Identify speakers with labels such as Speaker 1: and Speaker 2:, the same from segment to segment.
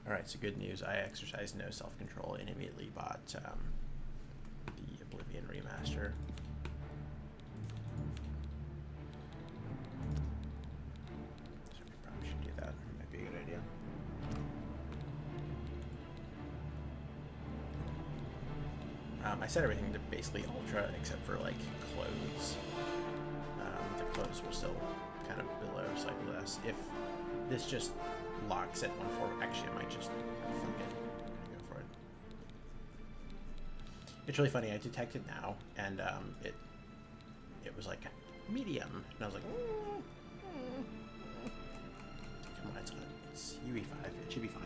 Speaker 1: Alright, so good news. I exercised no self-control and immediately bought the Oblivion Remaster. So we probably should do that. Might be a good idea. I set everything to basically ultra except for like clothes. The clothes were still kind of below cycle S. If this just locks at 1.4, actually I might just fuck it. Go for it. It's really funny. I detect it now, and it was like medium, and I was like, come on, it's UE5. It should be fine.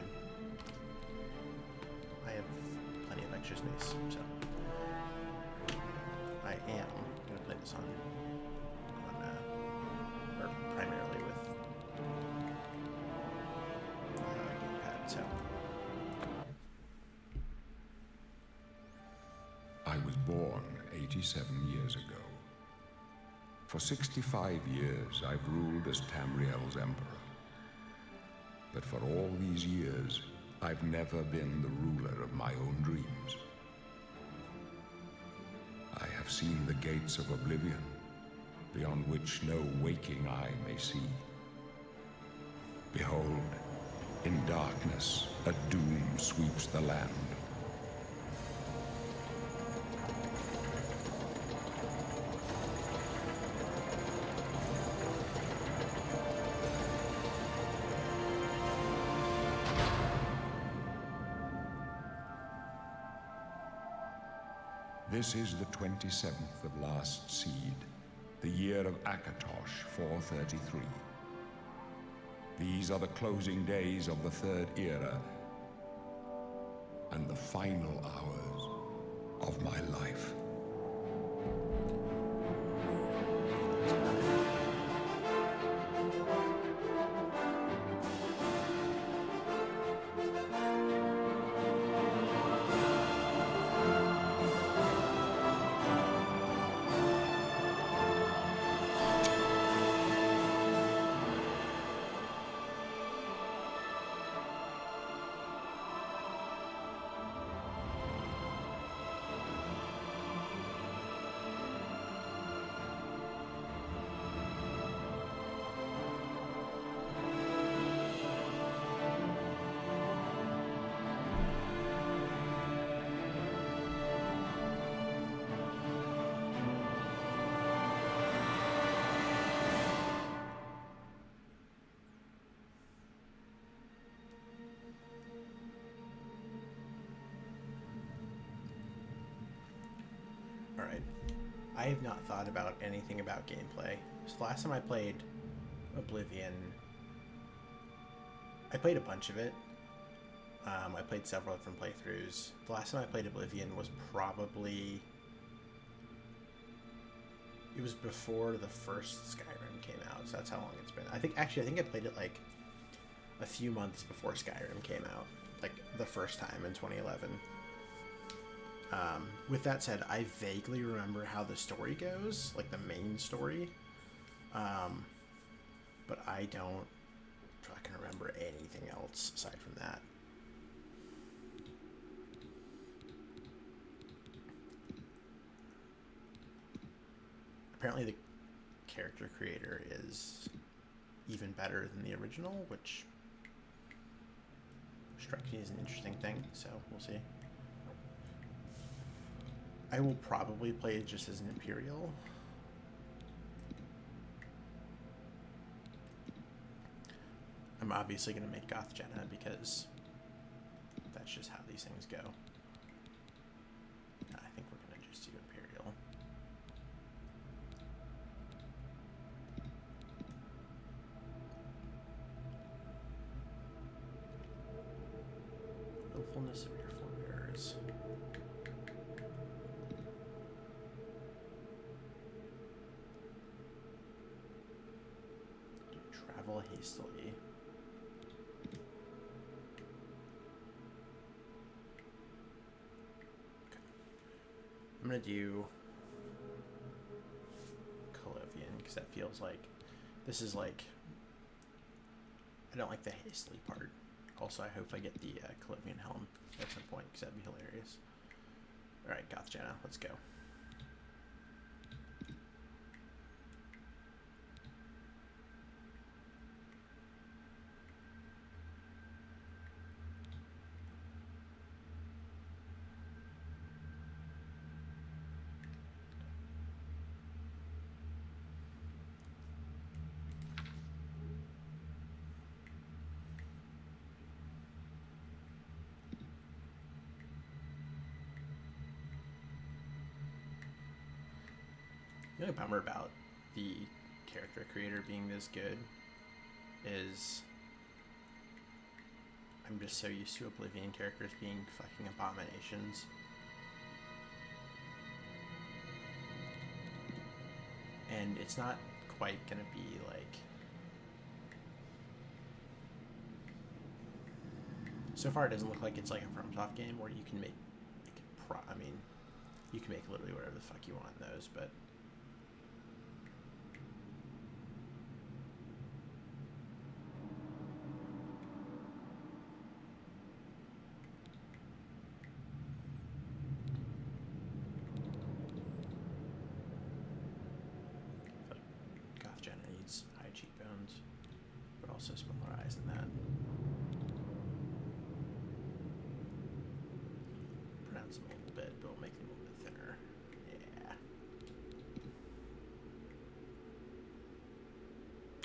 Speaker 1: I have plenty of extra space, so I am gonna play this on or primarily with gamepad. So
Speaker 2: I was born 87 years ago. For 65 years, I've ruled as Tamriel's emperor. But for all these years, I've never been the ruler of my own dreams. I have seen the gates of Oblivion, beyond which no waking eye may see. Behold, in darkness, a doom sweeps the land. This is the 27th of last seed, the year of Akatosh 433. These are the closing days of the Third Era and the final hours of my life.
Speaker 1: alright. I have not thought about anything about gameplay. So the last time I played Oblivion, I played a bunch of it. I played several different playthroughs. The last time I played Oblivion was probably... It was before the first Skyrim came out, so that's how long it's been. I think I played it like a few months before Skyrim came out, like the first time in 2011. With that said, I vaguely remember how the story goes, like the main story, but I don't fucking remember anything else aside from that. Apparently the character creator is even better than the original, which strikes me as an interesting thing, so we'll see. I will probably play it just as an Imperial. I'm obviously going to make Goth Jenna because that's just how these things go. I think we're going to just do Imperial. Willfulness of your forebears. Travel hastily. Okay. I'm gonna do Oblivion because that feels like this is like I don't like the hastily part. Also, I hope I get the Oblivion helm at some point, because that'd be hilarious. Alright, Goth Jenna, let's go. The only bummer about the character creator being this good is I'm just so used to Oblivion characters being fucking abominations. And it's not quite gonna be like... So far it doesn't look like it's like a FromSoft game where you can make... I mean, you can make literally whatever the fuck you want in those, but... Goth Jenna needs high cheekbones, but also smaller eyes than that. Pronounce them a little bit, but we'll make them a little bit thinner.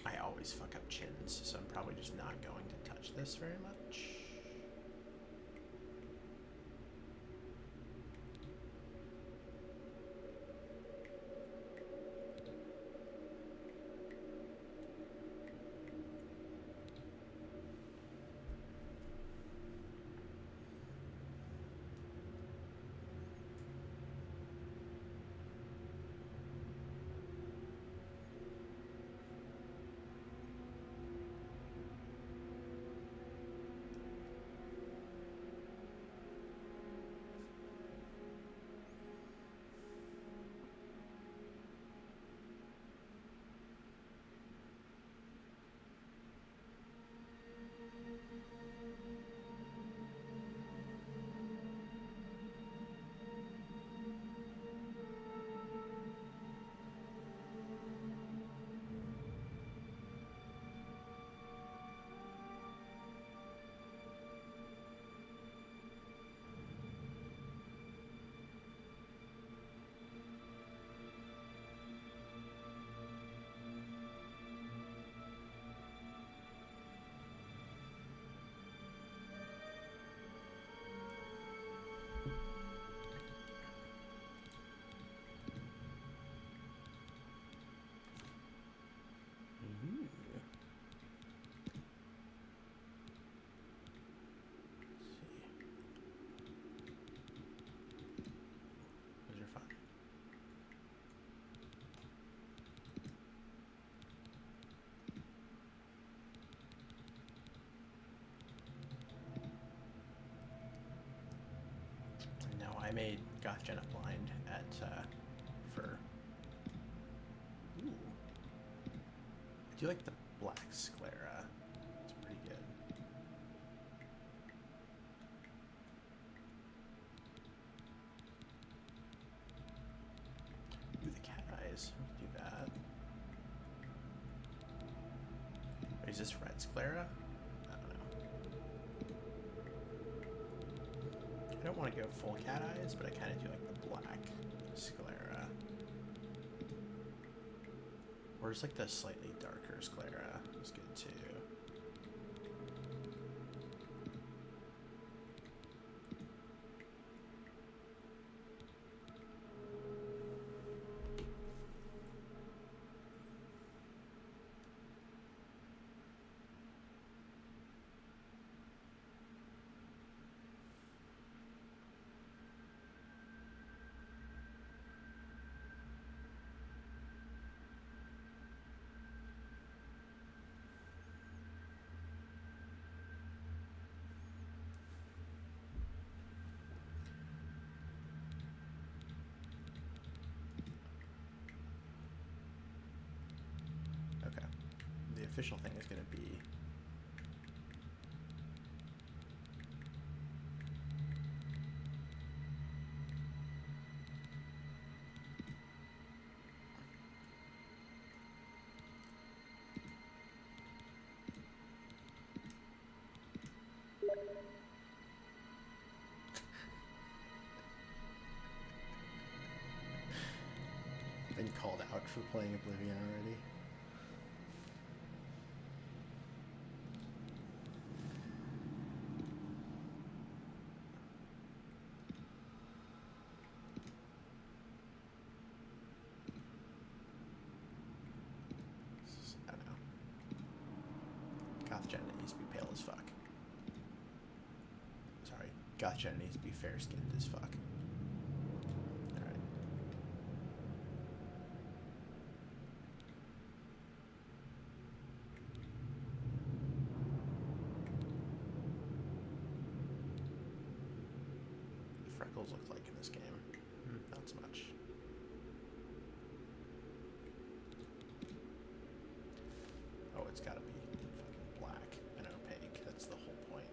Speaker 1: Yeah. I always fuck up chins, so I'm probably just not going to touch this very much. I made Goth Jenna blind at, for... Ooh. I do like the black sclera. It's pretty good. Ooh, the cat eyes. Do that. Wait, is this red sclera? I don't know. I don't want to go full cat eyes, but I kind of do like the black sclera. Or just like the slightly darker sclera is good too. The official thing is going to be for playing Oblivion already. I don't know. Goth Jenna needs to be pale as fuck. Sorry, Goth Jenna needs to be fair-skinned as fuck. Alright. The freckles look like in this game. Not so much. Oh, it's gotta be fucking black and opaque. That's the whole point.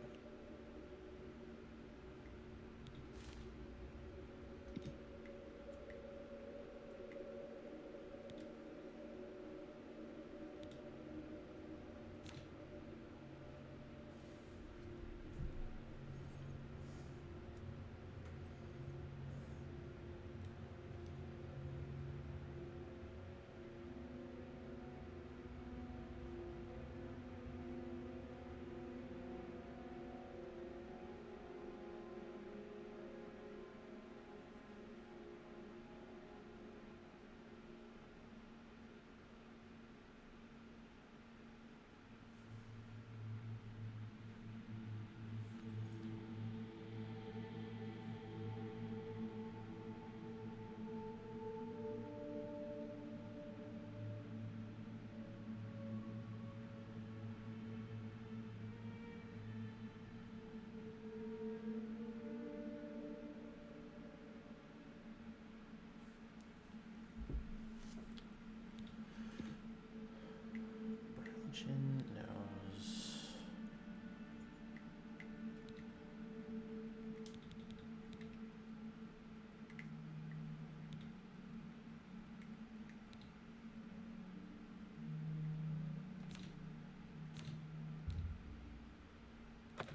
Speaker 1: Chin, nose.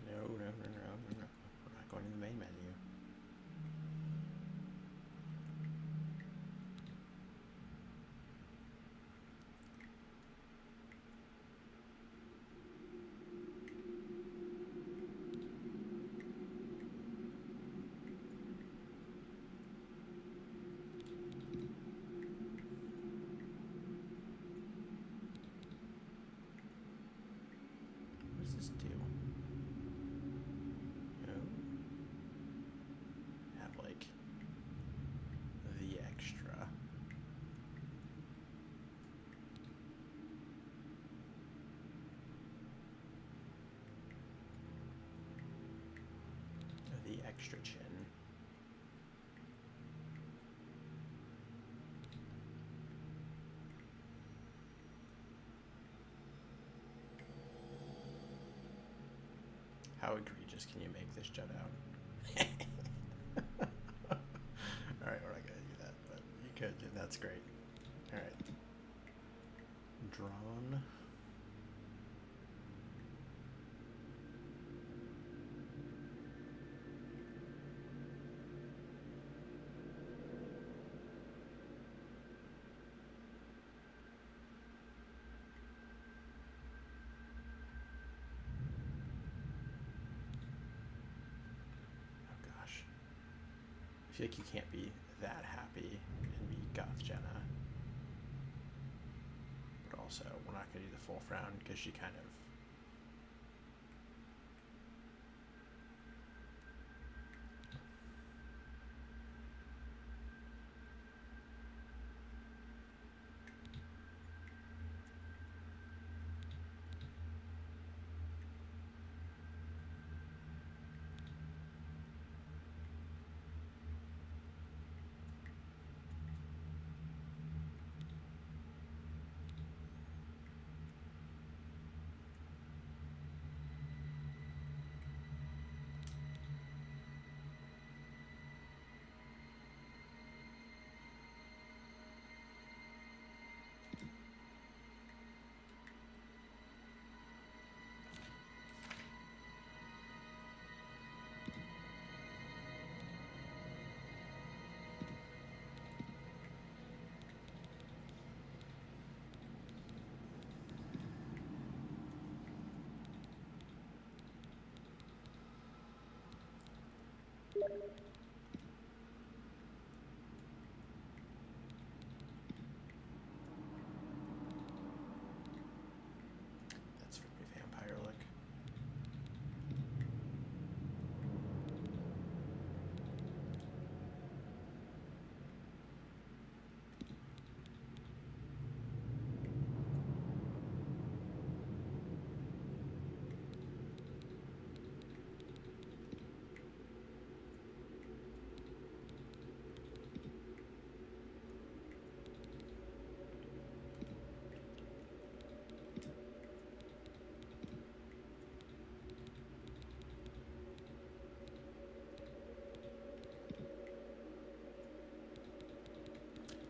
Speaker 1: No. We're not going to the main menu. What does this do? No. Have like the extra. The extra chin. How egregious can you make this jut out? Alright, we're not gonna do that, but you could, and that's great. Alright. Drawn. I feel like you can't be that happy and be Goth Jenna. But also, we're not going to do the full frown because she kind of... That's very vampire-like.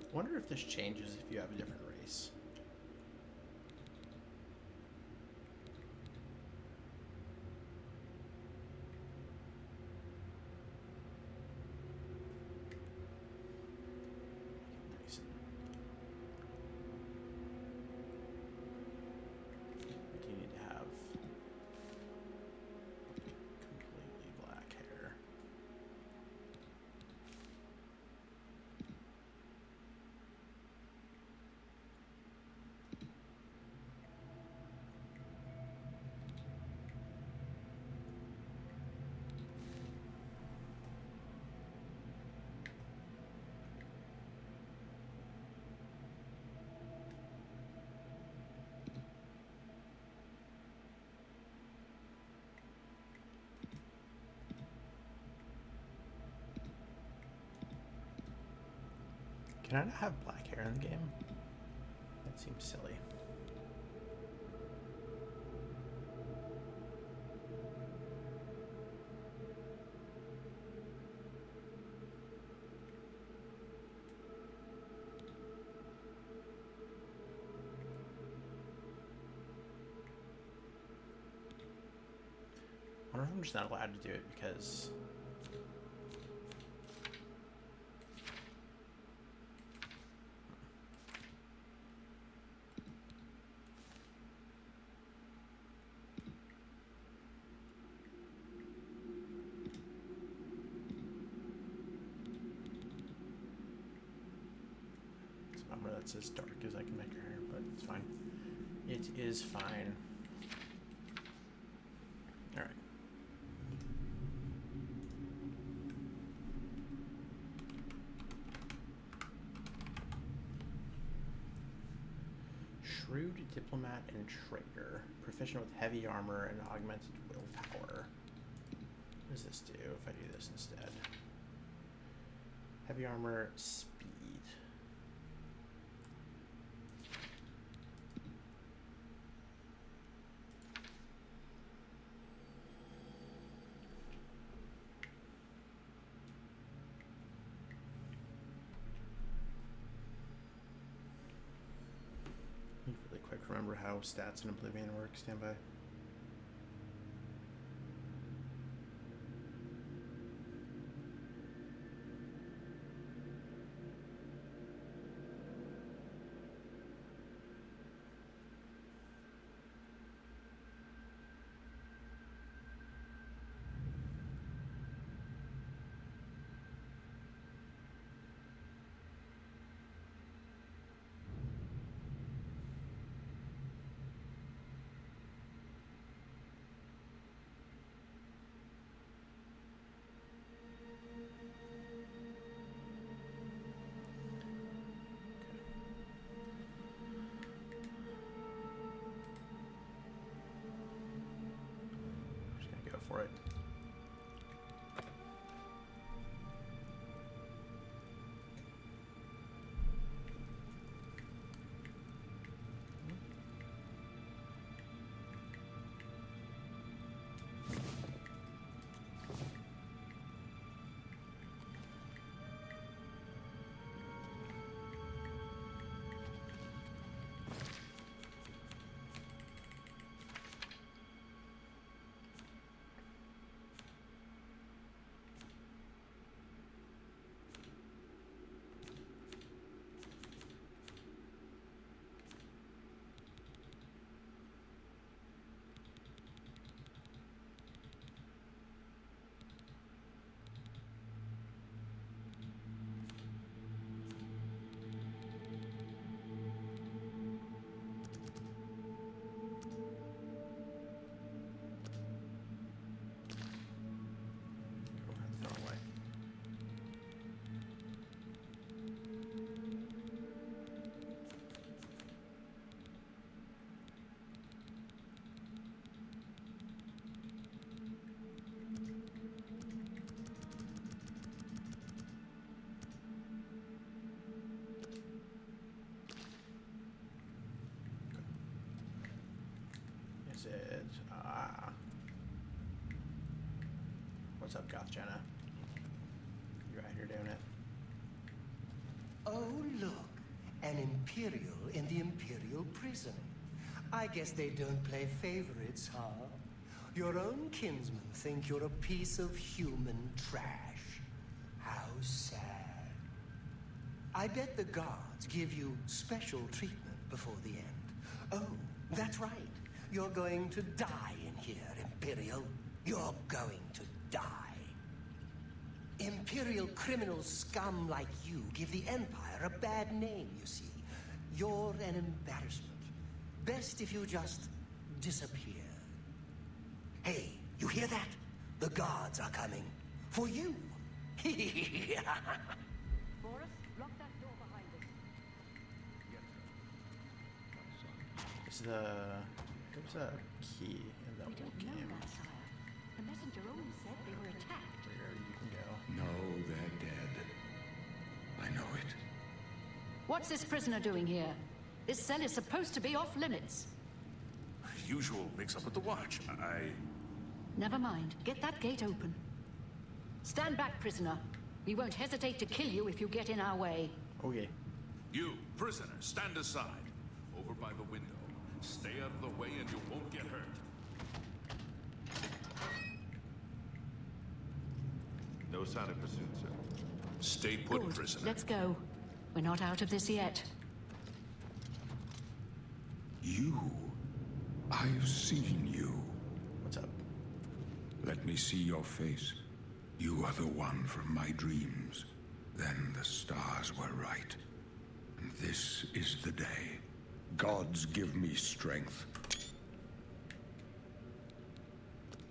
Speaker 1: I wonder if this changes if you have a different race. Nice. Do you need to have completely black hair? Can I not have black hair in the game? That seems silly. I wonder if I'm just not allowed to do it because it's a bummer that's as dark as I can make her hair, but it's fine. It is fine. Alright. Shrewd diplomat and traitor. Proficient with heavy armor and augmented willpower. What does this do if I do this instead? Heavy armor, speed. Really quick, remember how stats in Oblivion work. Stand by. For it. What's up, Goth Jenna? You're out here doing it.
Speaker 3: Oh, look. An Imperial in the Imperial prison. I guess they don't play favorites, huh? Your own kinsmen think you're a piece of human trash. How sad. I bet the guards give you special treatment before the end. Oh, that's right. You're going to die in here, Imperial. You're going to die. Imperial criminal scum like you give the Empire a bad name, you see. You're an embarrassment. Best if you just disappear. Hey, you hear that? The guards are coming. For you.
Speaker 4: Boris, lock that door behind us.
Speaker 1: There's a key in the
Speaker 4: We
Speaker 1: old
Speaker 4: don't know
Speaker 1: game.
Speaker 4: that, sire. The messenger only said they were attacked.
Speaker 1: Where you can go.
Speaker 2: No, they're dead. I know it.
Speaker 5: What's this prisoner doing here? This cell is supposed to be off limits.
Speaker 6: Usual mix-up at the watch.
Speaker 5: Never mind. Get that gate open. Stand back, prisoner. We won't hesitate to kill you if you get in our way.
Speaker 1: Okay.
Speaker 6: You, prisoner, stand aside. Over by the window. Stay out of the way and you won't get hurt.
Speaker 7: No sign of pursuit, sir.
Speaker 6: Stay put,
Speaker 5: Good.
Speaker 6: prisoner.
Speaker 5: Let's go. We're not out of this yet.
Speaker 2: You. I've seen you.
Speaker 1: What's up?
Speaker 2: Let me see your face. You are the one from my dreams. Then the stars were right. And this is the day. Gods give me strength.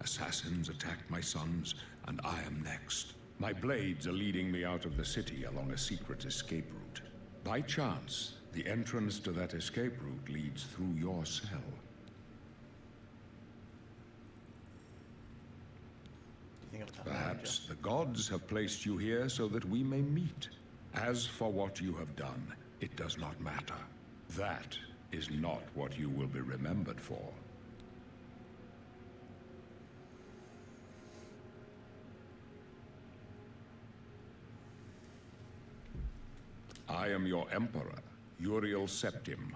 Speaker 2: Assassins attacked my sons, and I am next. My blades are leading me out of the city along a secret escape route. By chance, the entrance to that escape route leads through your cell.
Speaker 1: Do you think it'll come
Speaker 2: Perhaps the gods have placed you here so that we may meet. As for what you have done, it does not matter. That is not what you will be remembered for. I am your emperor, Uriel Septim.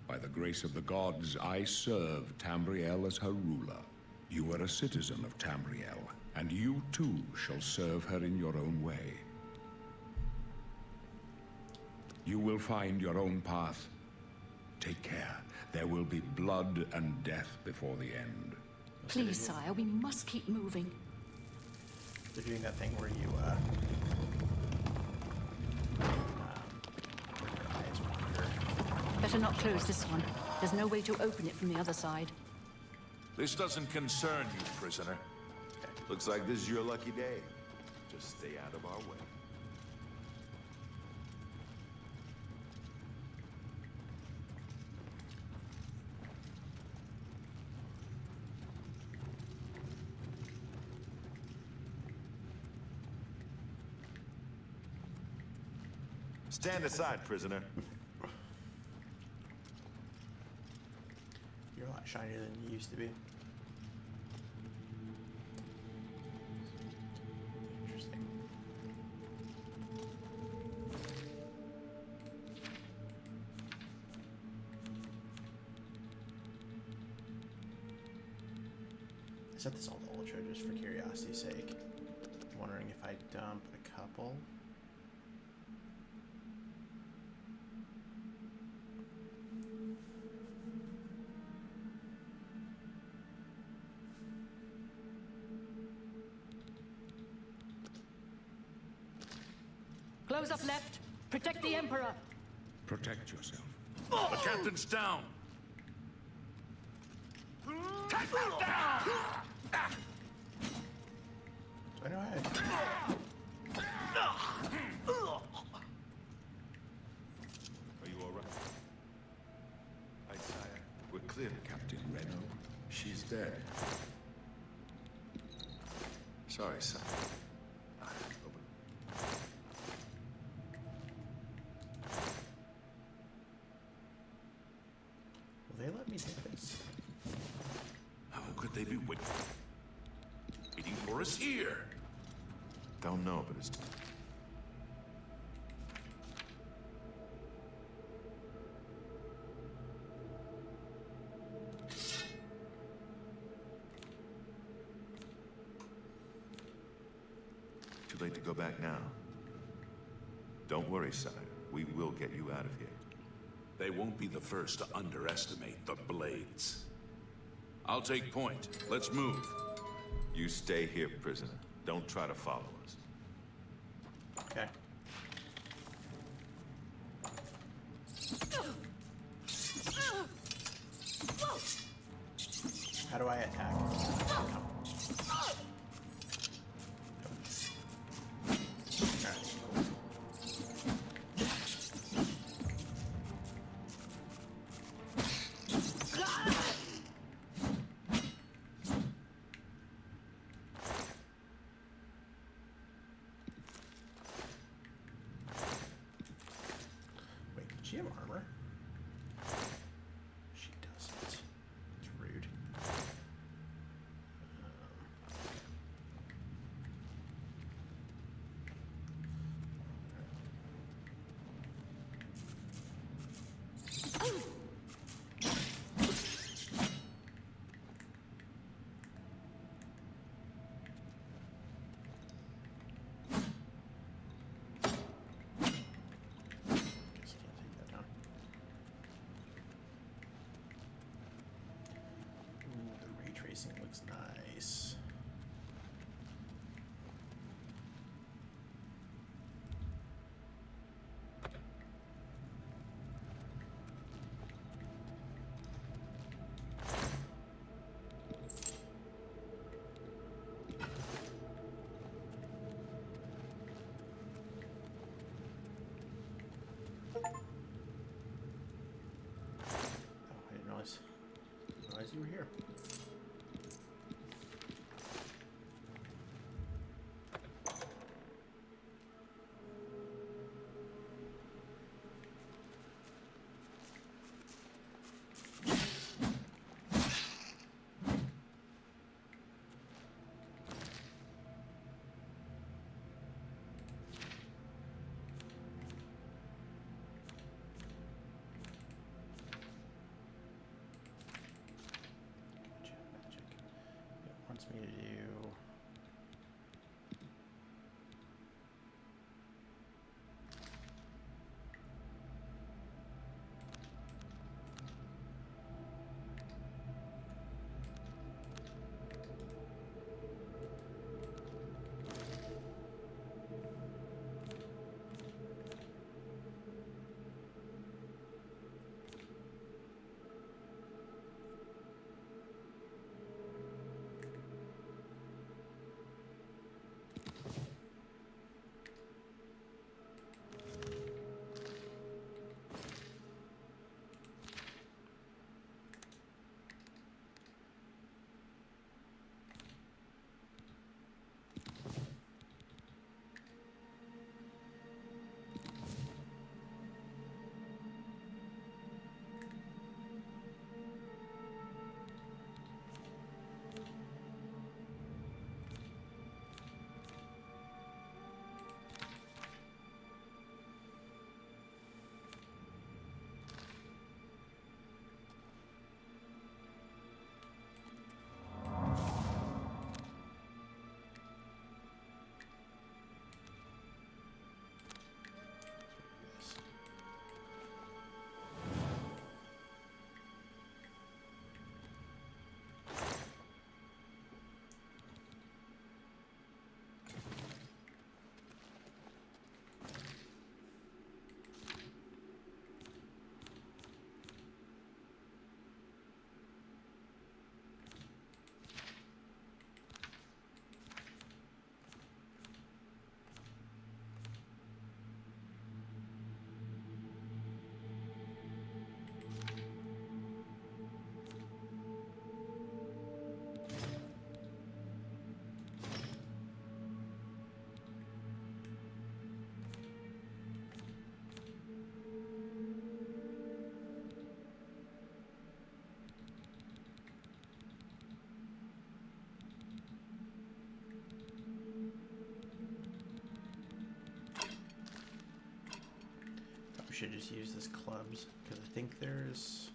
Speaker 2: By the grace of the gods, I serve Tamriel as her ruler. You are a citizen of Tamriel, and you too shall serve her in your own way. You will find your own path. Take care. There will be blood and death before the end.
Speaker 5: Please, sire, we must keep moving.
Speaker 1: They're doing that thing where you, where your eyes wander.
Speaker 5: Better not close this one. There's no way to open it from the other side.
Speaker 6: This doesn't concern you, prisoner.
Speaker 7: Looks like this is your lucky day. Just stay out of our way. Stand aside, prisoner.
Speaker 1: You're a lot shinier than you used to be. Interesting. I set this all to ultra just for curiosity's sake. I'm wondering if I dump a couple.
Speaker 5: Close up left. Protect the Emperor.
Speaker 2: Protect yourself.
Speaker 6: The captain's down! Take them down!
Speaker 1: I know I
Speaker 7: Are you all right? Aye, sire. We're clear.
Speaker 2: Captain Reno,
Speaker 7: She's dead. Sorry, sire. Open.
Speaker 1: Will they let me do this?
Speaker 6: How could they be waiting for us here?
Speaker 7: Don't know, but it's... Too late to go back now. Don't worry, sire. We will get you out of here.
Speaker 6: They won't be the first to underestimate the Blades. I'll take point. Let's move.
Speaker 7: You stay here, prisoner. Don't try to follow us.
Speaker 1: Okay. How do I attack? No. Wait, did she have armor? She doesn't. It's rude. Guess I can't take that down. Ooh, the ray tracing looks nice. Oh, I didn't realize you were here. Gotcha, magic. It wants me to do. should just use this clubs, because I think there's...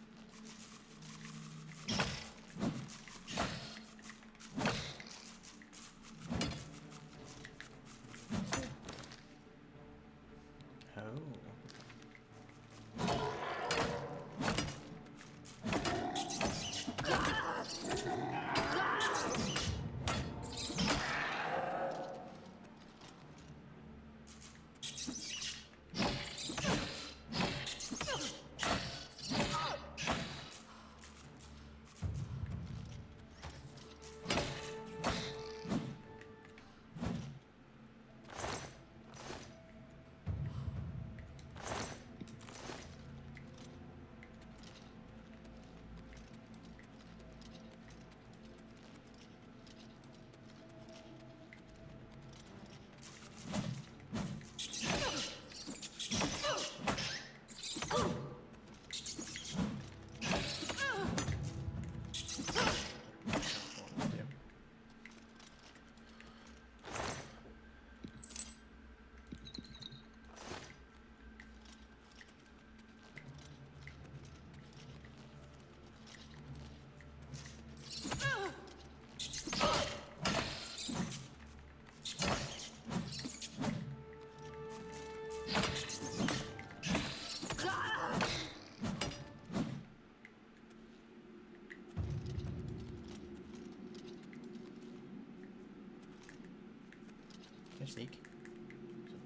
Speaker 1: Can I sneak?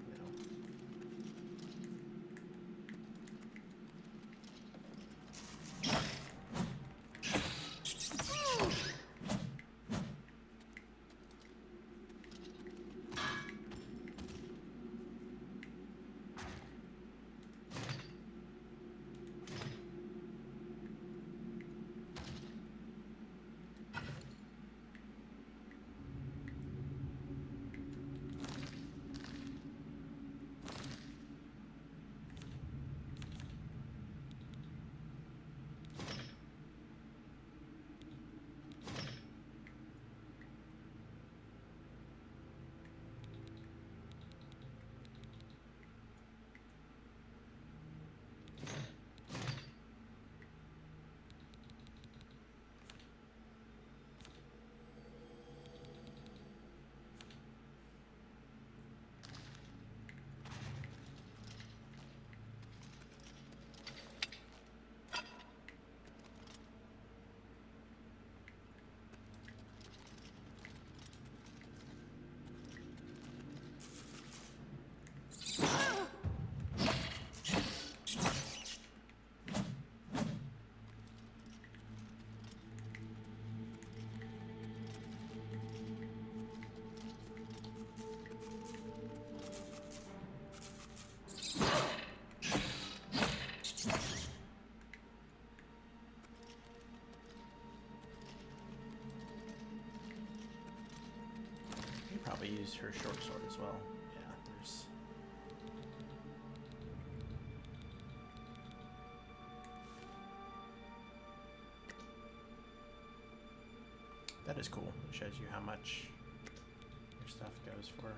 Speaker 1: No. Probably use her short sword as well. Yeah, there's... That is cool. It shows you how much your stuff goes for.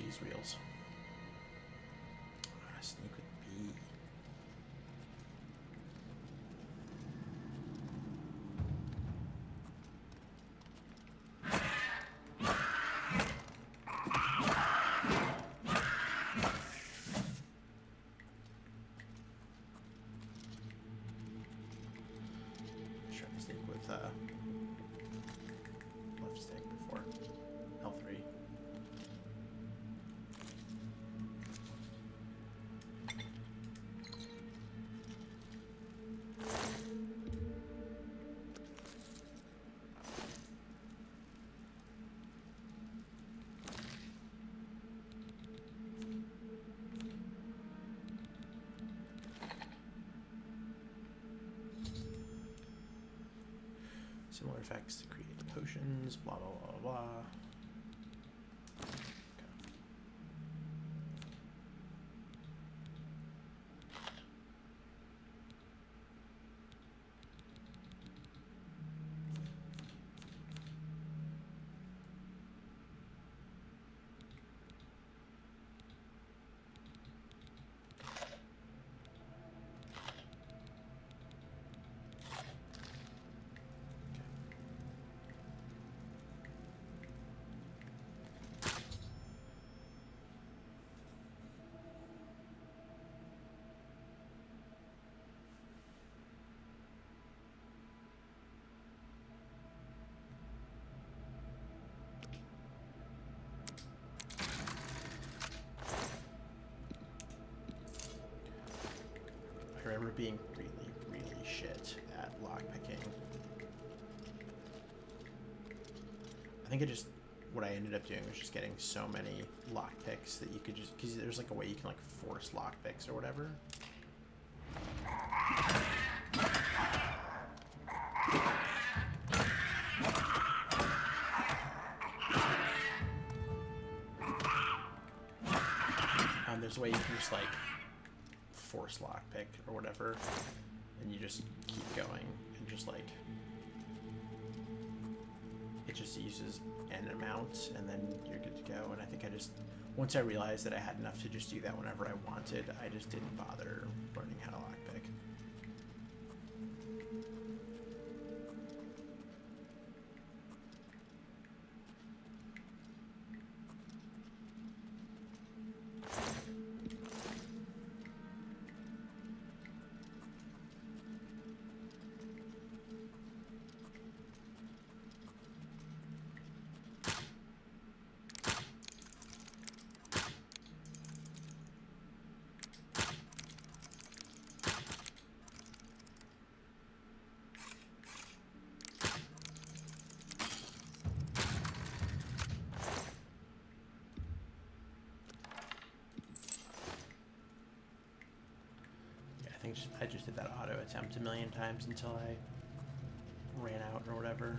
Speaker 1: cheese wheels. Sneak with B. Try to sneak with left stick before L3. Similar effects to create the potions, blah, blah, blah, blah. Okay. I remember being really, really shit at lockpicking. I think what I ended up doing was just getting so many lockpicks that you could just, because there's like a way you can like force lockpicks or whatever. There's a way you can just like force lockpick or whatever, and you just keep going and just like it just uses an amount and then you're good to go. And I think once I realized that I had enough to just do that whenever I wanted, I just didn't bother learning how to lockpick. I just did that auto attempt a million times until I ran out or whatever.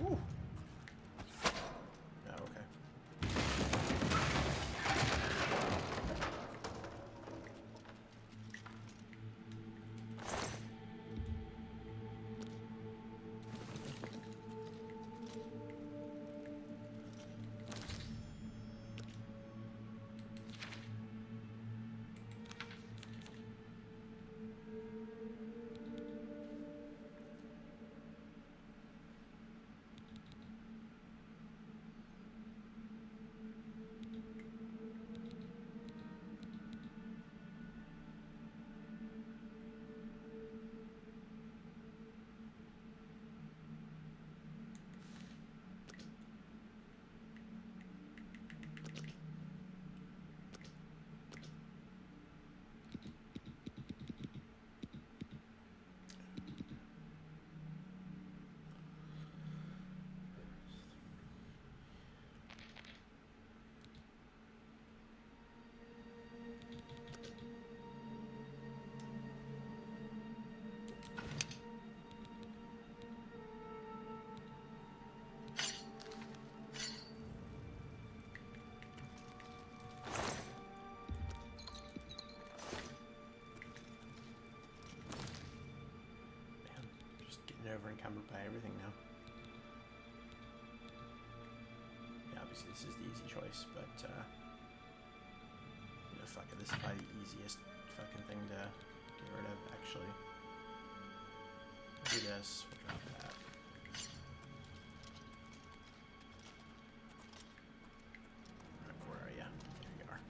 Speaker 1: Ooh. Oh, okay. Over encumbered by everything now. obviously this is the easy choice, but you know, fuck it, this is probably the easiest fucking thing to get rid of, actually. We'll do this, we'll drop that. Alright, where are ya? There you are.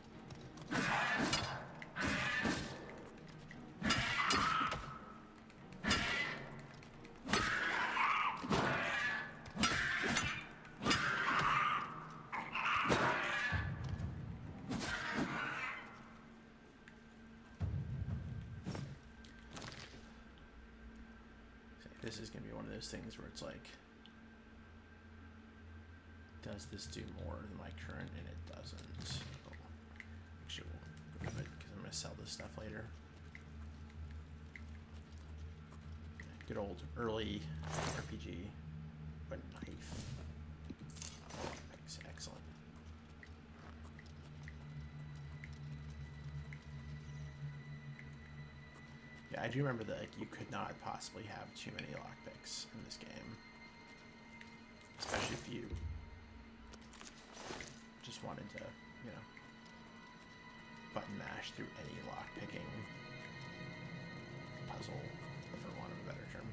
Speaker 1: This is going to be one of those things where it's like, does this do more than my current? And it doesn't. Oh, actually, we'll grab it because I'm going to sell this stuff later. Good old early RPG, but knife. Oh, excellent. Yeah, I do remember that like, you could not possibly have too many lockpicks in this game. Especially if you just wanted to, you know, button mash through any lockpicking puzzle, for want of a better term.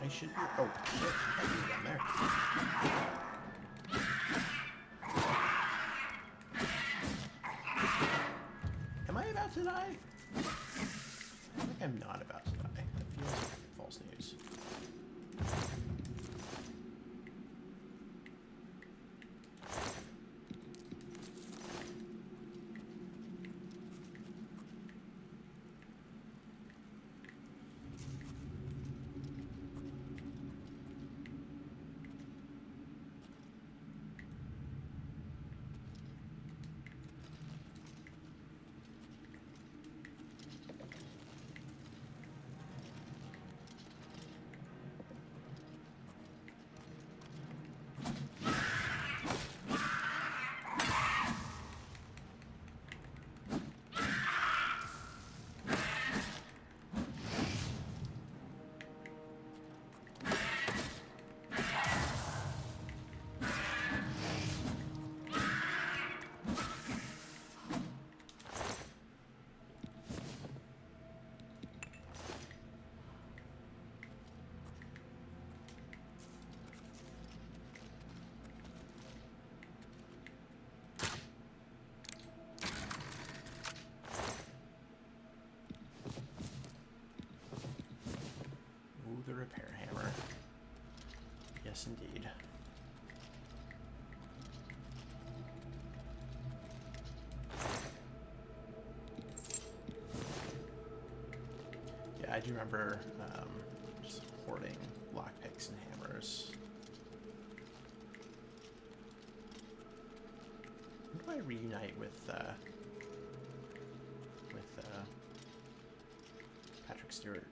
Speaker 1: I should be. Oh, shit. I can down there. Am I about to die? I think I'm not about to die. That feels like false news. The repair hammer. Yes, indeed. Yeah, I do remember just hoarding lockpicks and hammers. When do I reunite with Patrick Stewart?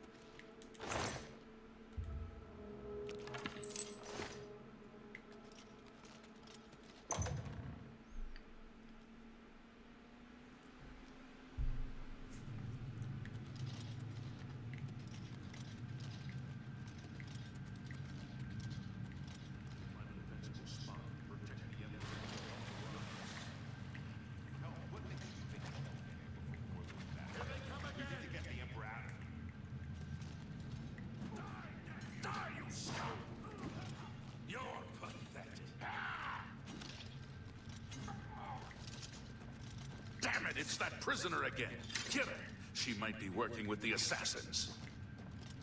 Speaker 6: It's that prisoner again. Get her. She might be working with the assassins.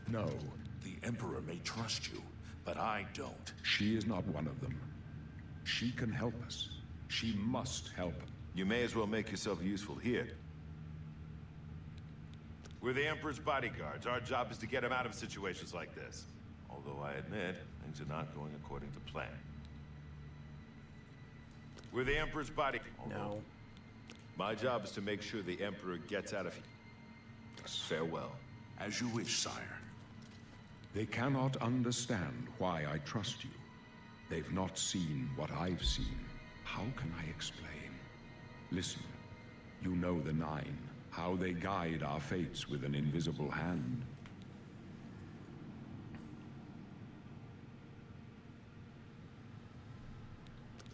Speaker 2: No,
Speaker 6: The Emperor may trust you, but I don't.
Speaker 2: she is not one of them. She can help us. She must help.
Speaker 7: You may as well make yourself useful here. We're the Emperor's bodyguards. Our job is to get him out of situations like this. Although I admit, things are not going according to plan. We're the Emperor's body.
Speaker 1: No.
Speaker 7: My job is to make sure the Emperor gets out of here.
Speaker 2: us.
Speaker 7: Farewell.
Speaker 6: As you wish, sire.
Speaker 2: They cannot understand why I trust you. They've not seen what I've seen. How can I explain? Listen, you know the Nine, how they guide our fates with an invisible hand.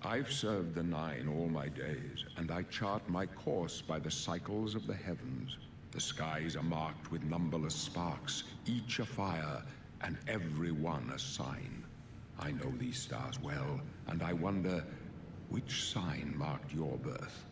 Speaker 2: I've served the Nine all my days, and I chart my course by the cycles of the heavens. The skies are marked with numberless sparks, each a fire, and every one a sign. I know these stars well, and I wonder, which sign marked your birth?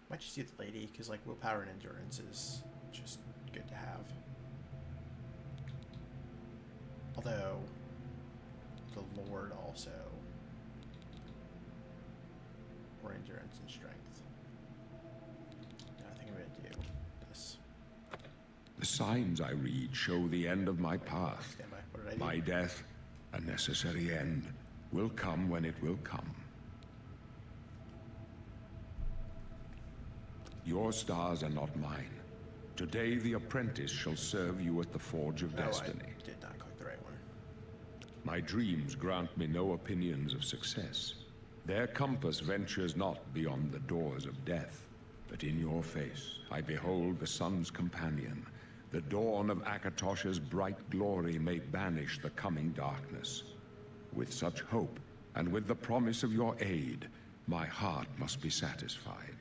Speaker 1: Might just do the lady, because like willpower and endurance is just good to have. Although the Lord also, or endurance and strength. No, I think I'm gonna do this.
Speaker 2: The signs I read show the end of my path.
Speaker 1: Stand by. What did I do?
Speaker 2: My death, a necessary end, will come when it will come. Your stars are not mine. Today the apprentice shall serve you at the Forge of Destiny.
Speaker 1: I did not click the right one.
Speaker 2: My dreams grant me no opinions of success. Their compass ventures not beyond the doors of death. But in your face I behold the sun's companion. The dawn of Akatosh's bright glory may banish the coming darkness. With such hope, and with the promise of your aid, my heart must be satisfied.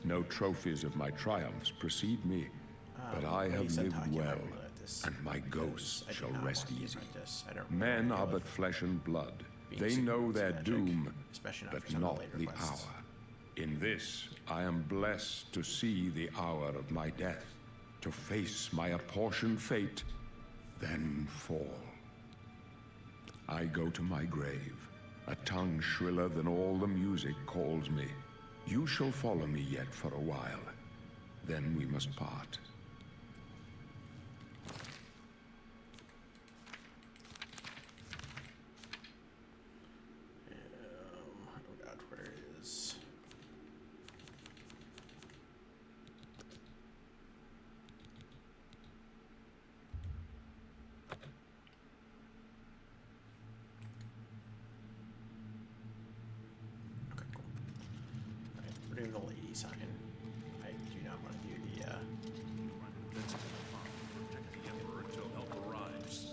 Speaker 2: No trophies of my triumphs precede me, but I have lived well, and my ghost shall rest easy. Men are but flesh and blood. They know their doom, but not the hour. In this, I am blessed to see the hour of my death, to face my apportioned fate, then fall. I go to my grave. A tongue shriller than all the music calls me. You shall follow me yet for a while. Then we must part.
Speaker 1: Oh god, where is... Okay, cool. Alright, we're doing the lady sign. I do not want to do the,
Speaker 6: Protect the Emperor until help arrives.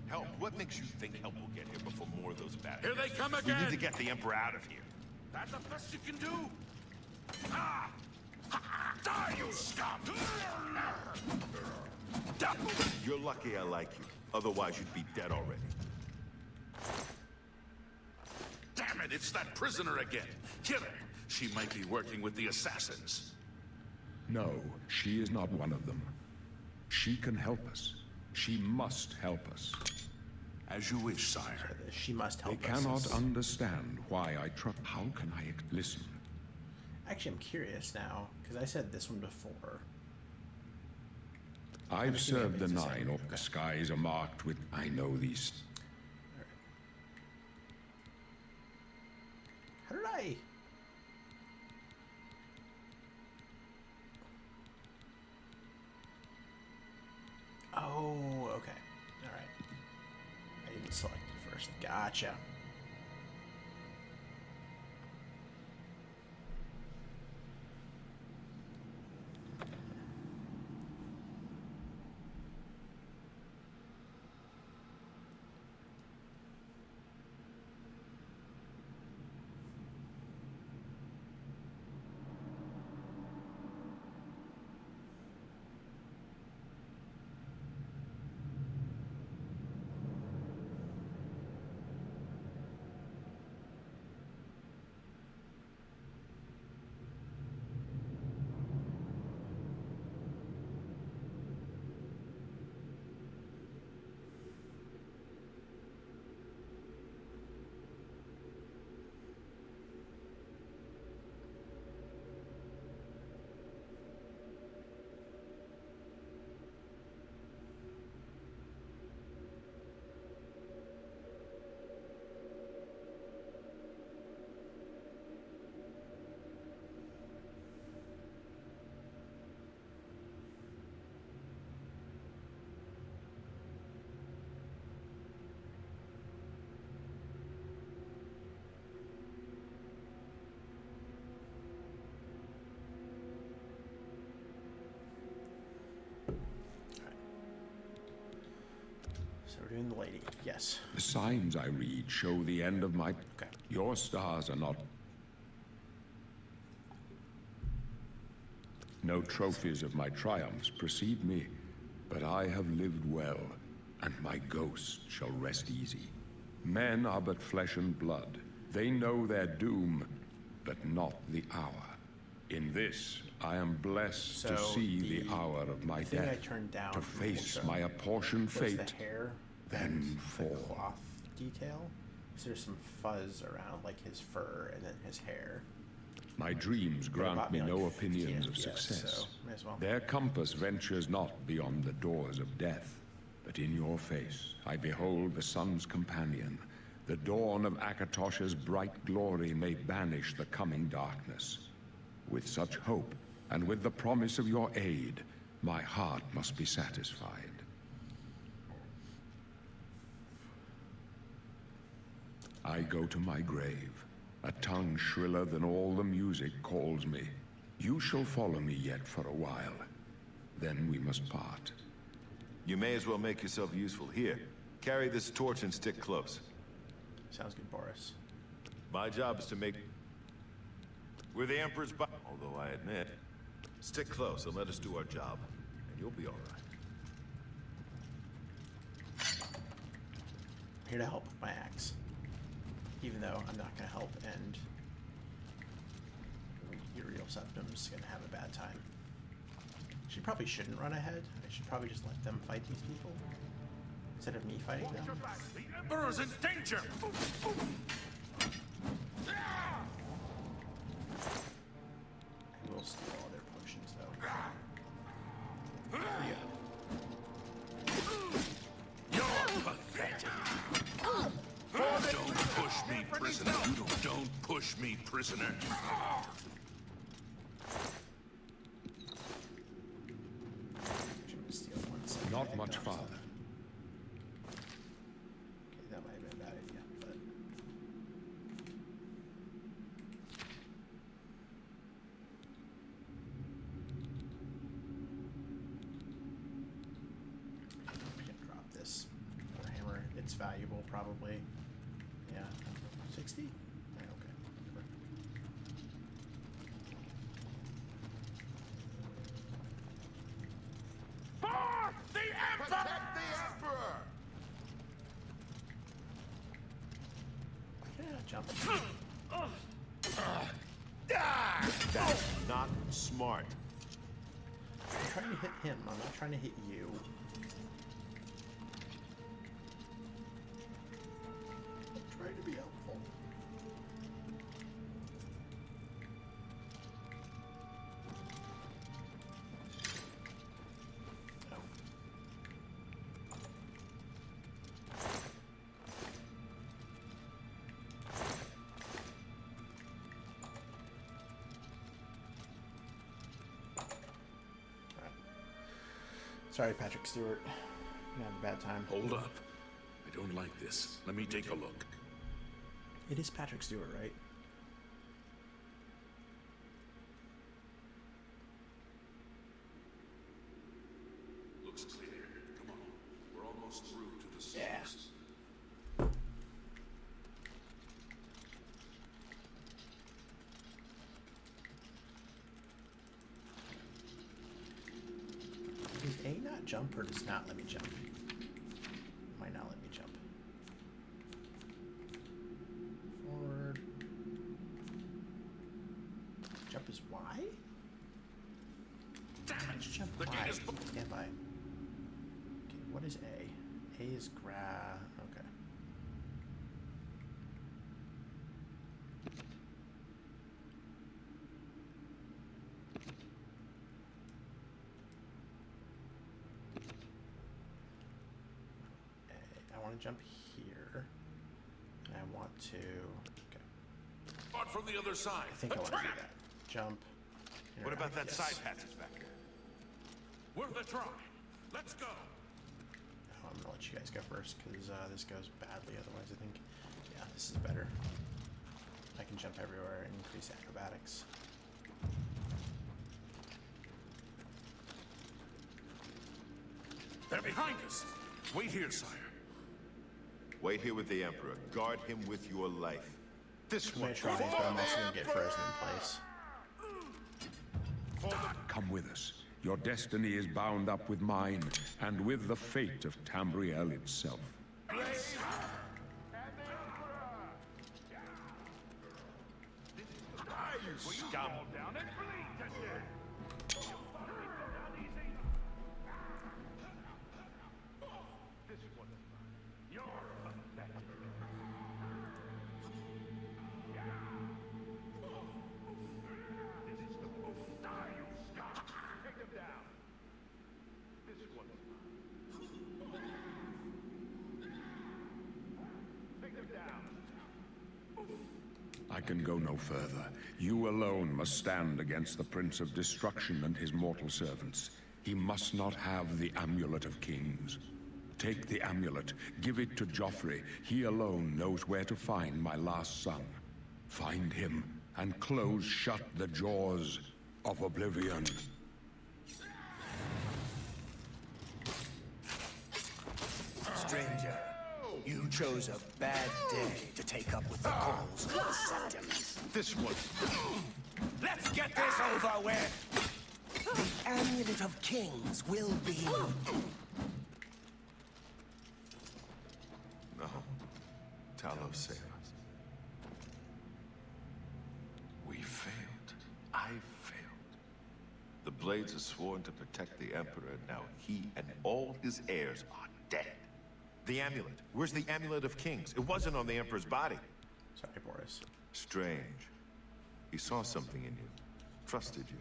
Speaker 7: Help? What makes you think help will get here before more of those bad
Speaker 6: Here they
Speaker 7: guys?
Speaker 6: come
Speaker 7: We
Speaker 6: again!
Speaker 7: need to get the Emperor out of here.
Speaker 6: That's the best you can do! Ah! Die, you scum!
Speaker 7: You're lucky I like you. Otherwise, you'd be dead already.
Speaker 6: Damn it, it's that prisoner again! Kill her! She might be working with the assassins.
Speaker 2: No, she is not one of them. She can help us. She must help us.
Speaker 6: As you wish, sire.
Speaker 1: she must
Speaker 2: They
Speaker 1: help us.
Speaker 2: cannot understand why I trust. How can I listen?
Speaker 1: Actually, I'm curious now, because I said this one before.
Speaker 2: I've
Speaker 1: assuming
Speaker 2: served the
Speaker 1: everything's the
Speaker 2: Nine.
Speaker 1: same.
Speaker 2: Or the skies are marked with. I know these.
Speaker 1: How did I... selected first. Gotcha. So we're doing the lady. Yes.
Speaker 2: The signs I read show the end of my...
Speaker 1: Okay.
Speaker 2: Your stars are not... No trophies of my triumphs precede me, but I have lived well, and my ghost shall rest easy. Men are but flesh and blood. They know their doom, but not the hour. In this, I am blessed to
Speaker 1: So
Speaker 2: see the hour of my
Speaker 1: thing I
Speaker 2: death,
Speaker 1: turned down
Speaker 2: to
Speaker 1: from
Speaker 2: face
Speaker 1: Ultra
Speaker 2: my apportioned
Speaker 1: was
Speaker 2: fate,
Speaker 1: the hair
Speaker 2: then
Speaker 1: and the
Speaker 2: fall.
Speaker 1: cloth detail. So there's some fuzz around like his fur and then his hair.
Speaker 2: My dreams
Speaker 1: But it
Speaker 2: grant
Speaker 1: bought
Speaker 2: me
Speaker 1: me,
Speaker 2: no
Speaker 1: like,
Speaker 2: opinions
Speaker 1: 50
Speaker 2: of
Speaker 1: FPS,
Speaker 2: success.
Speaker 1: so may as well.
Speaker 2: Their compass ventures not beyond the doors of death, but in your face I behold the sun's companion. The dawn of Akatosh's bright glory may banish the coming darkness. With such hope, and with the promise of your aid, my heart must be satisfied. I go to my grave. A tongue shriller than all the music calls me. You shall follow me yet for a while. Then we must part.
Speaker 7: You may as well make yourself useful. Here, carry this torch and stick close.
Speaker 1: Sounds good, Boris.
Speaker 7: My job is to make... We're the Emperor's although I admit, stick close and let us do our job, and you'll be all right.
Speaker 1: I'm here to help with my axe. Even though I'm not going to help, and Uriel Septum's going to have a bad time. She probably shouldn't run ahead. I should probably just let them fight these people instead of me fighting them.
Speaker 6: The Emperor's in danger!
Speaker 1: I will steal all their potions, though. Yeah.
Speaker 6: You're pathetic! Don't push me, prisoner! Don't push me, prisoner!
Speaker 1: Actually, I'm gonna steal one second.
Speaker 2: Not much farther.
Speaker 1: Okay, that might have been a bad idea, but... I can drop this hammer. It's valuable, probably. Yeah. 60? Yeah, okay. Whatever.
Speaker 6: For the Emperor!
Speaker 7: Protect the Emperor!
Speaker 1: Why can I not jump?
Speaker 7: That's not smart.
Speaker 1: I'm trying to hit him. I'm not trying to hit you. I'm trying to be helpful. Oh. Alright. Sorry, Patrick Stewart. You had a bad time.
Speaker 6: Hold up. I don't like this. Let me take a look.
Speaker 1: It is Patrick Stewart, right?
Speaker 6: Looks clear. Come on. We're almost through to the sewers.
Speaker 1: Yeah. Does A not jump or does not let me jump? Might not let me jump. Forward. Jump is Y?
Speaker 6: Damn it!
Speaker 1: Jump
Speaker 6: The
Speaker 1: Y.
Speaker 6: gate is
Speaker 1: Stand by. Okay, what is A? A is okay. I want to jump here. And I want to. Okay.
Speaker 6: on from the other side.
Speaker 1: I think I want to do that. Jump.
Speaker 7: What about that
Speaker 1: Yes.
Speaker 7: side passage back there?
Speaker 6: Worth a try. Let's go.
Speaker 1: Oh, I'm gonna let you guys go first because this goes badly otherwise. I think. Yeah, this is better. I can jump everywhere and increase acrobatics.
Speaker 6: They're behind us. Wait here, sire.
Speaker 7: Wait here with the Emperor. Guard him with your life. This
Speaker 1: I'm
Speaker 7: way.
Speaker 1: gonna try these, but I'm also gonna get frozen in place.
Speaker 2: Come with us. Your destiny is bound up with mine, and with the fate of Tamriel itself.
Speaker 7: Scum.
Speaker 2: I can go no further. You alone must stand against the Prince of Destruction and his mortal servants. He must not have the Amulet of Kings. Take the amulet, give it to Joffrey. He alone knows where to find my last son. Find him, and close shut the jaws of Oblivion.
Speaker 3: Stranger, you chose a bad day to take up with the calls of the Septims.
Speaker 7: This one.
Speaker 3: Let's get this over with! The Amulet of Kings will be...
Speaker 7: No. Talos, save us. We failed. I failed. The Blades are sworn to protect the Emperor. Now he and all his heirs are dead. The amulet. Where's the Amulet of Kings? It wasn't on the Emperor's body.
Speaker 1: Sorry, Boris.
Speaker 7: Strange. He saw something in you. Trusted you.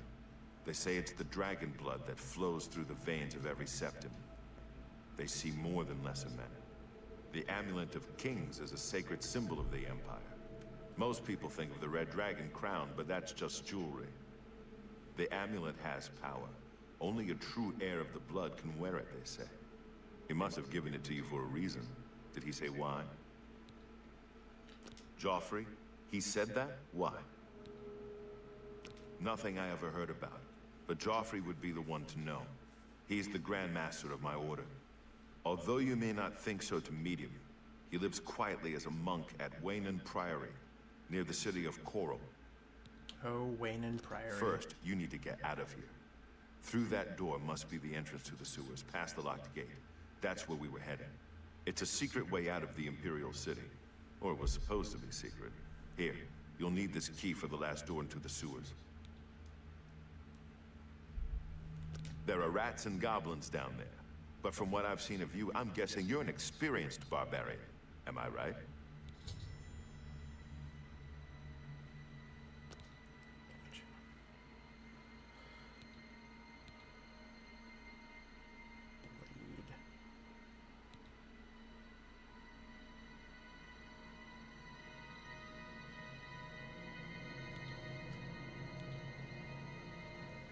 Speaker 7: They say it's the dragon blood that flows through the veins of every septim. They see more than lesser men. The Amulet of Kings is a sacred symbol of the Empire. Most people think of the red dragon crown, but that's just jewelry. The amulet has power. Only a true heir of the blood can wear it, they say. He must have given it to you for a reason. Did he say why? Joffrey? He said that? Why? Nothing I ever heard about. But Joffrey would be the one to know. He's the Grand Master of my order. Although you may not think so to meet him, he lives quietly as a monk at Waynan Priory, near the city of Coral.
Speaker 1: Oh, Waynan Priory.
Speaker 7: First, you need to get out of here. Through that door must be the entrance to the sewers, past the locked gate. That's where we were heading. It's a secret way out of the Imperial City. Or it was supposed to be secret. Here, you'll need this key for the last door into the sewers. There are rats and goblins down there. But from what I've seen of you, I'm guessing you're an experienced barbarian. Am I right?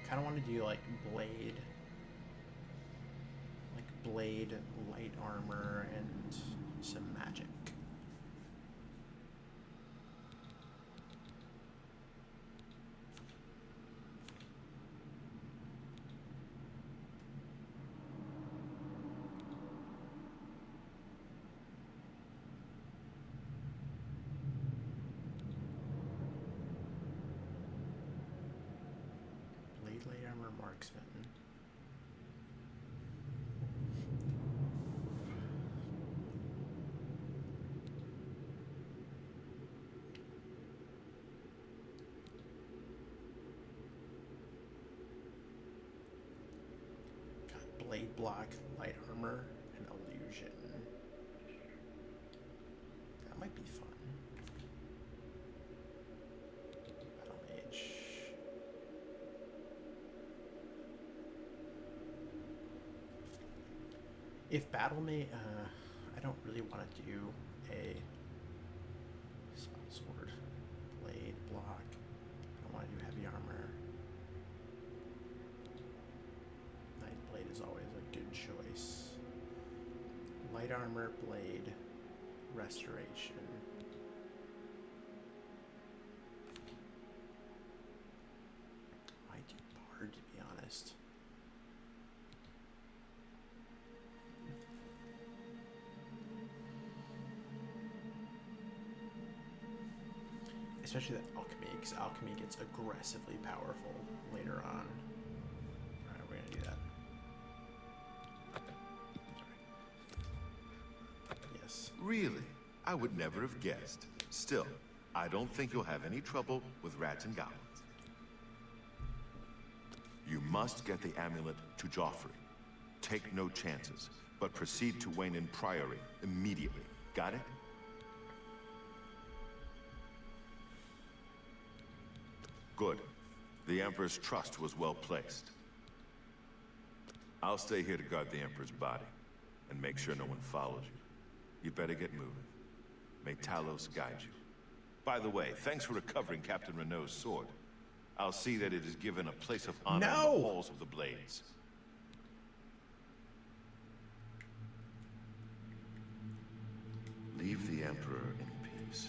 Speaker 1: Kind of want to do like blade, like blade, light armor, and some magic. Blade, light armor, marksman. Blade block, light armor, and illusion. That might be fun. Battle mage. If battle mage, I don't really want to do a spell sword, blade block. I don't want to do heavy armor. Blade is always a good choice. Light armor, blade, restoration. I do bard, to be honest. Especially the alchemy, because alchemy gets aggressively powerful later on. Alright, we're gonna do that. Yes.
Speaker 7: Really? I would never have guessed. Still, I don't think you'll have any trouble with rats and goblins. You must get the amulet to Joffrey. Take no chances, but proceed to Wayne Priory immediately. Got it? Good. The Emperor's trust was well placed. I'll stay here to guard the Emperor's body, and make sure no one follows you. You'd better get moving. May Talos guide you. By the way, thanks for recovering Captain Renault's sword. I'll see that it is given a place of honor in the halls of the Blades. Leave the Emperor in peace.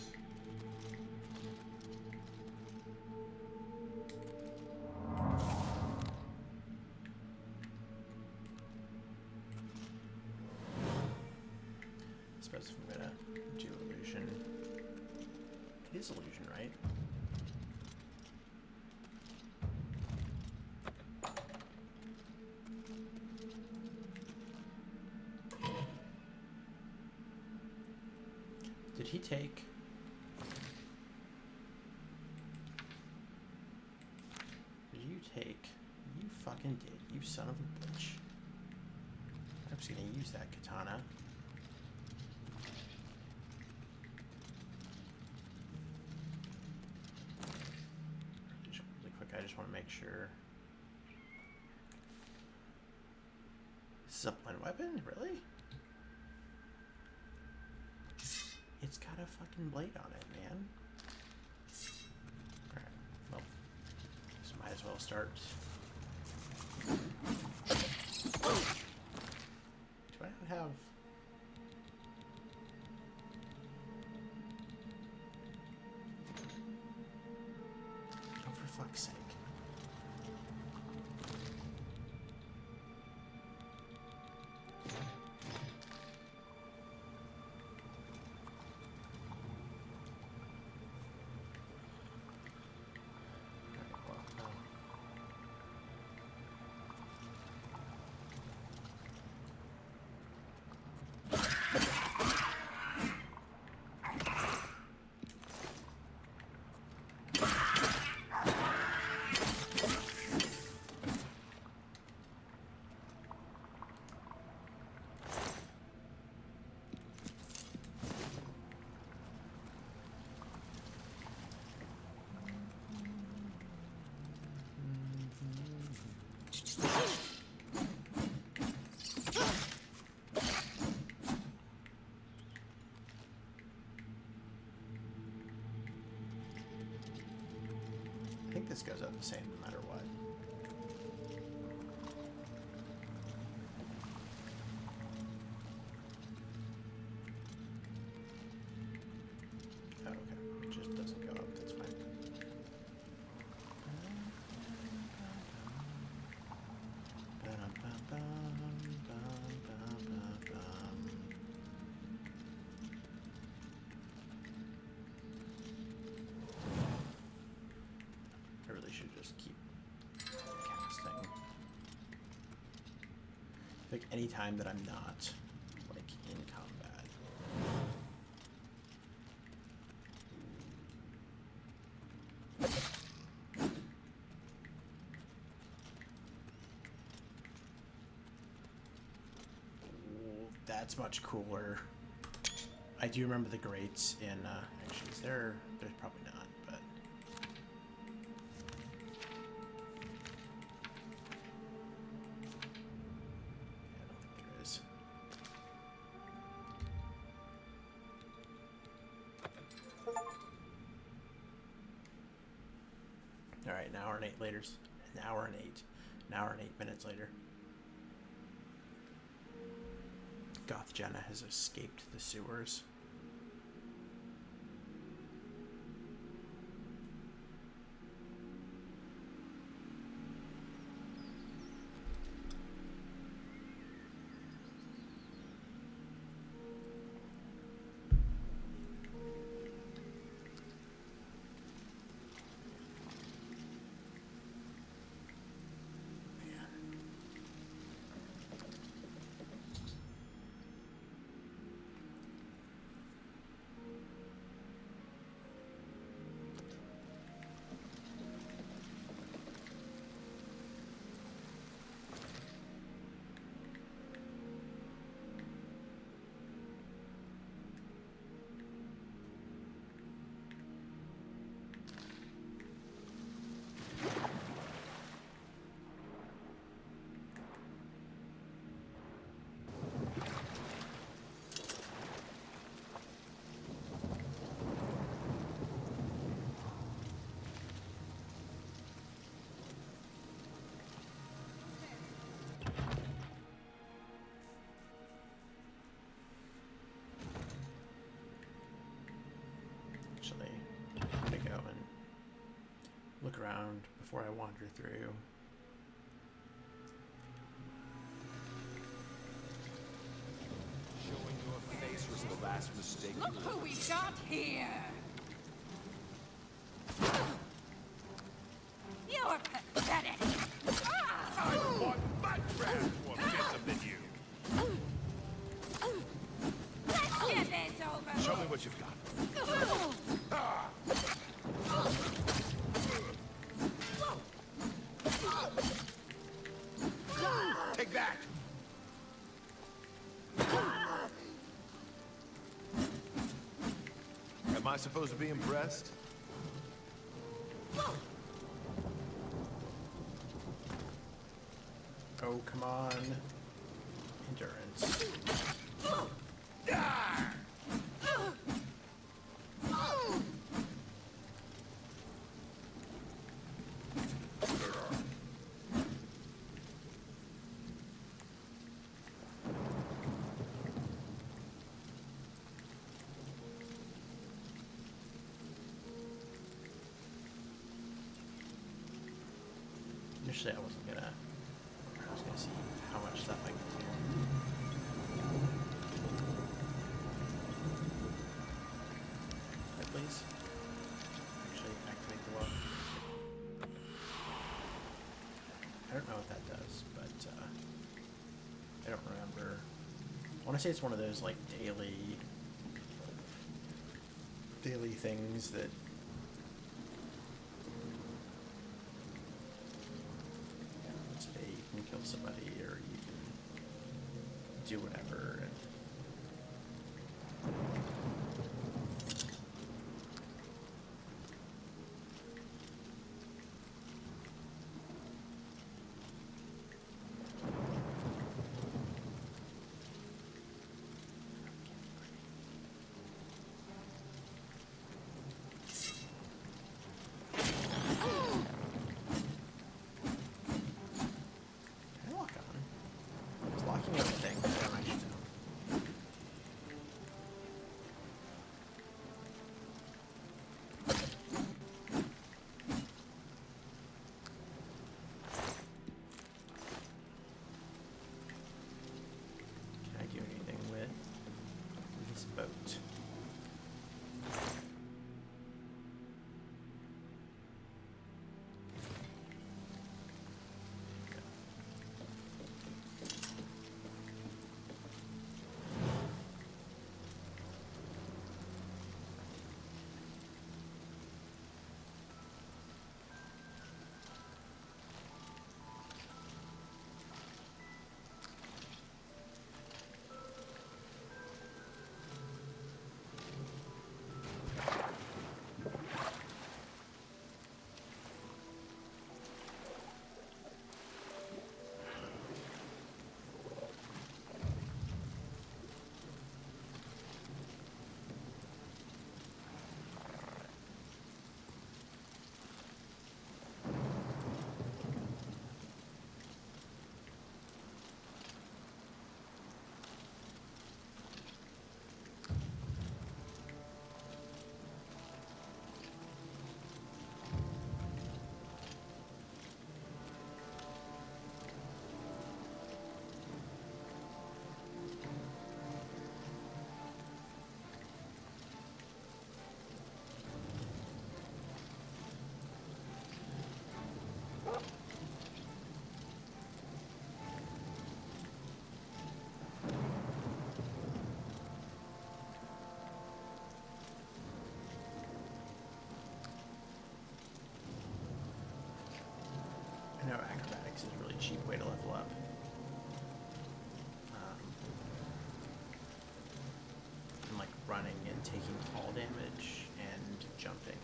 Speaker 1: I suppose if I'm gonna do illusion, it is illusion, right? Did he take? Did you take? You fucking did, you son of a bitch. I'm just gonna use that katana. Just really quick, I just want to make sure. This is a blend weapon? Really? It's got a fucking blade on it, man. Alright, well, so might as well start. Do I not have... Oh, for fuck's sake. I think this goes up the same no matter what. Bum, bum, bum, bum, bum. I really should just keep casting. Like any time that I'm not like in combat. Ooh, that's much cooler. I do remember the grates in actually is there's probably not, but yeah, I don't think there is. All right, an hour and 8 later. An hour and 8 minutes later. Goth Jenna has escaped the sewers. Actually, I'm gonna go and look around before I wander through.
Speaker 7: Showing your face was the last mistake.
Speaker 4: Look who we got here! You're pathetic!
Speaker 6: I want my brand more handsome than you.
Speaker 4: Let's get this over!
Speaker 6: Show me what you've got. Take that!
Speaker 7: Am I supposed to be impressed?
Speaker 1: Oh, come on. Endurance. Initially, I wasn't gonna. I was gonna see how much stuff I could do. Right, please. Actually, activate the well. I don't know what that does, but I don't remember. I want to say it's one of those like daily things that. You can kill somebody or you can do whatever. And can I lock on? Is locking everything? I don't actually know. acrobatics is a really cheap way to level up. And like running and taking fall damage and jumping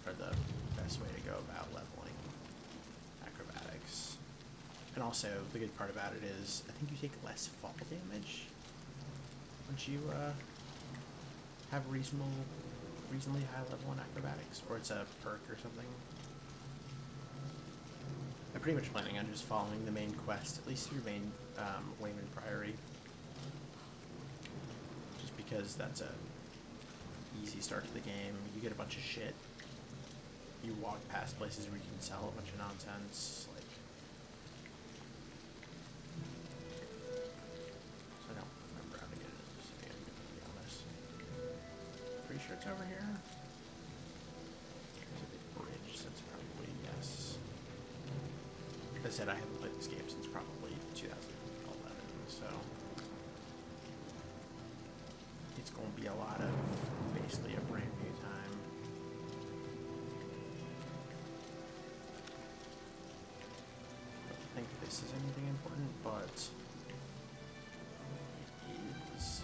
Speaker 1: are the best way to go about leveling acrobatics. And also, the good part about it is, I think you take less fall damage once you have reasonably high level in acrobatics, or it's a perk or something. I'm pretty much planning on just following the main quest, at least through main Wayman Priory, just because that's a easy start to the game. You get a bunch of shit. You walk past places where you can sell a bunch of nonsense, like. So I don't remember how to get it. So I'm gonna be honest. Pretty sure it's over here. There's a big bridge, so it's probably yes. Like I said, I haven't played this game since probably 2011, so it's going to be a lot of basically a brand new time. I don't think this is anything important, but it is.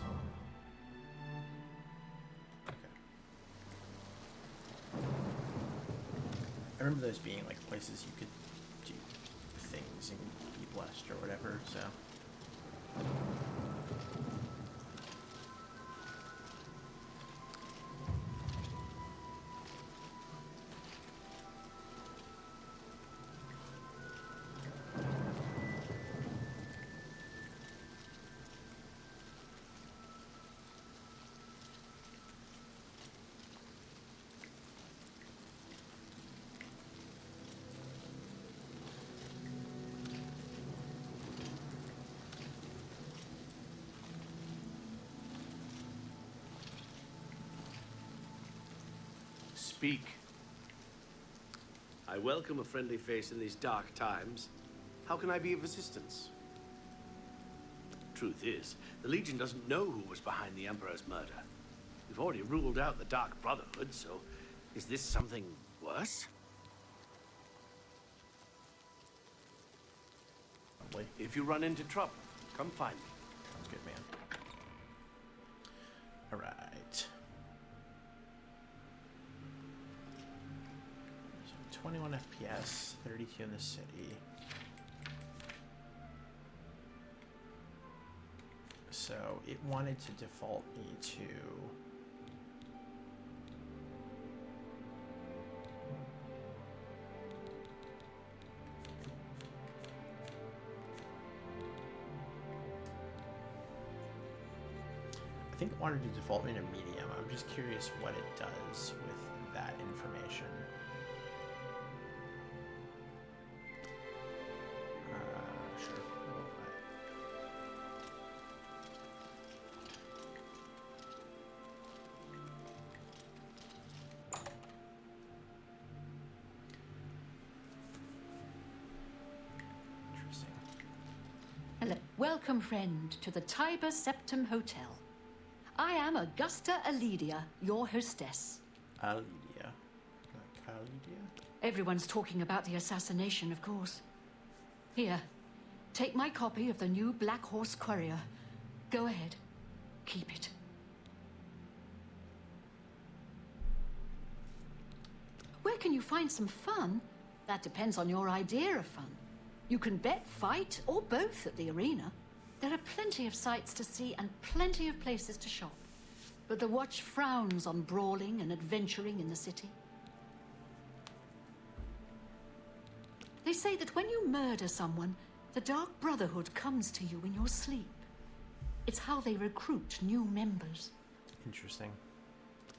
Speaker 1: Okay. I remember those being like places you could do things and be blessed or whatever, so.
Speaker 8: Speak. I welcome a friendly face in these dark times. How can I be of assistance? Truth is, the Legion doesn't know who was behind the Emperor's murder. We've already ruled out the Dark Brotherhood, so is this something worse?
Speaker 1: Probably.
Speaker 8: If you run into trouble, come find me.
Speaker 1: Sounds good, man. Alright. So 21 FPS, 32 in the city. So it wanted to default me to I think it wanted to default me to medium. I'm just curious what it does with that information. Sure. Interesting.
Speaker 5: Hello. Welcome, friend, to the Tiber Septum Hotel. I am Augusta Aledia, your hostess.
Speaker 1: Aledia. Like Aledia?
Speaker 5: Everyone's talking about the assassination, of course. Here, take my copy of the new Black Horse Courier. Go ahead. Keep it. Where can you find some fun? That depends on your idea of fun. You can bet, fight, or both at the arena. There are plenty of sights to see and plenty of places to shop. But the Watch frowns on brawling and adventuring in the city. They say that when you murder someone, the Dark Brotherhood comes to you in your sleep. It's how they recruit new members.
Speaker 1: Interesting.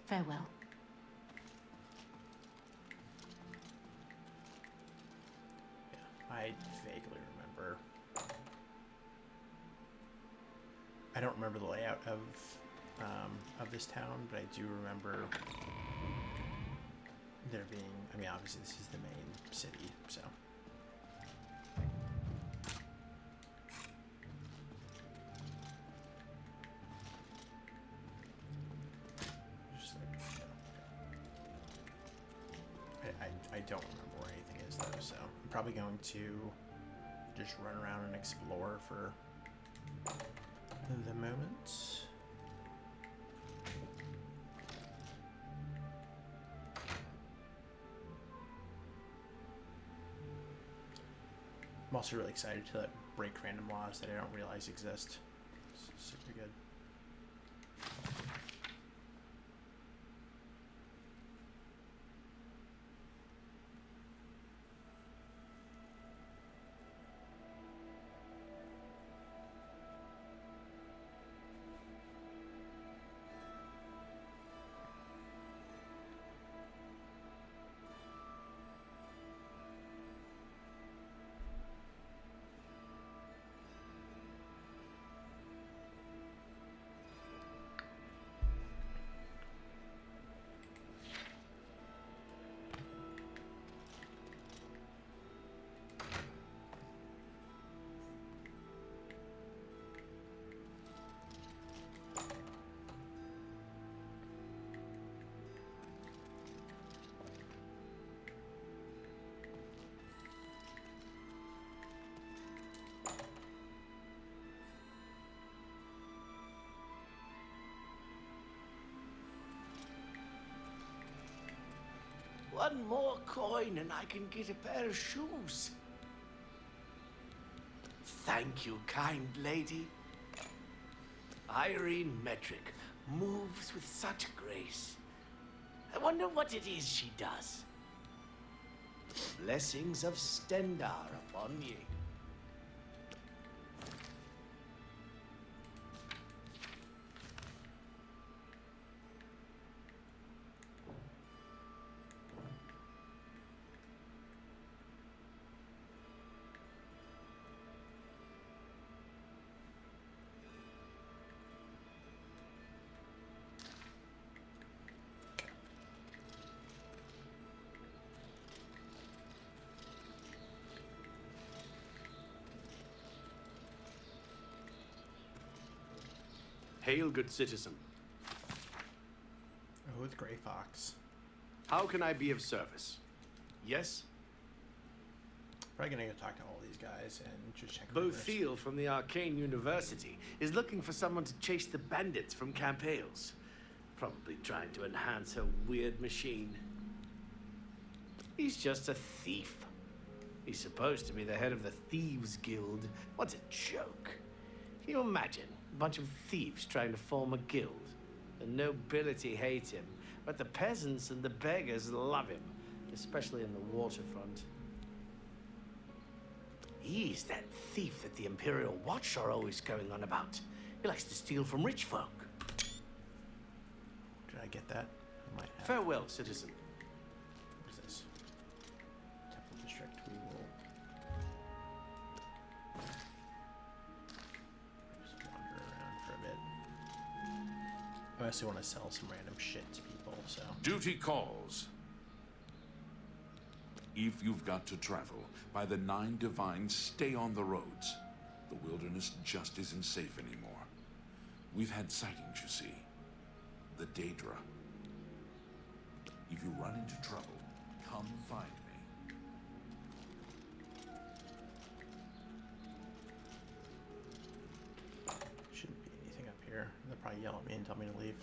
Speaker 5: Farewell.
Speaker 1: Yeah, I vaguely remember. I don't remember the layout of this town, but I do remember there being. I mean, obviously this is the main city, so. Just like, I don't remember where anything is though, so I'm probably going to just run around and explore for the moment. I'm also really excited to break random laws that I don't realize exist. It's super good.
Speaker 8: One more coin and I can get a pair of shoes. Thank you, kind lady. Irene Metric moves with such grace. I wonder what it is she does. Blessings of Stendar upon ye. Hail, good citizen.
Speaker 1: Oh, with Grey Fox.
Speaker 8: How can I be of service? Yes?
Speaker 1: Probably gonna go talk to all these guys and just check.
Speaker 8: Bothil from the Arcane University is looking for someone to chase the bandits from Camp Hales. Probably trying to enhance her weird machine. He's just a thief. He's supposed to be the head of the Thieves Guild. What a joke. Can you imagine? A bunch of thieves trying to form a guild. The nobility hate him, but the peasants and the beggars love him, especially in the waterfront. He's that thief that the Imperial Watch are always going on about. He likes to steal from rich folk.
Speaker 1: Did I get that? I might have.
Speaker 8: Farewell, citizen.
Speaker 1: What is this? Temple District. We will just wander around for a bit. I also want to sell some random shit to people, so.
Speaker 6: Duty calls. If you've got to travel, by the 9 Divines, stay on the roads. The wilderness just isn't safe anymore. We've had sightings, you see. The Daedra. If you run into trouble, come find me.
Speaker 1: Shouldn't be anything up here. They'll probably yell at me and tell me to leave.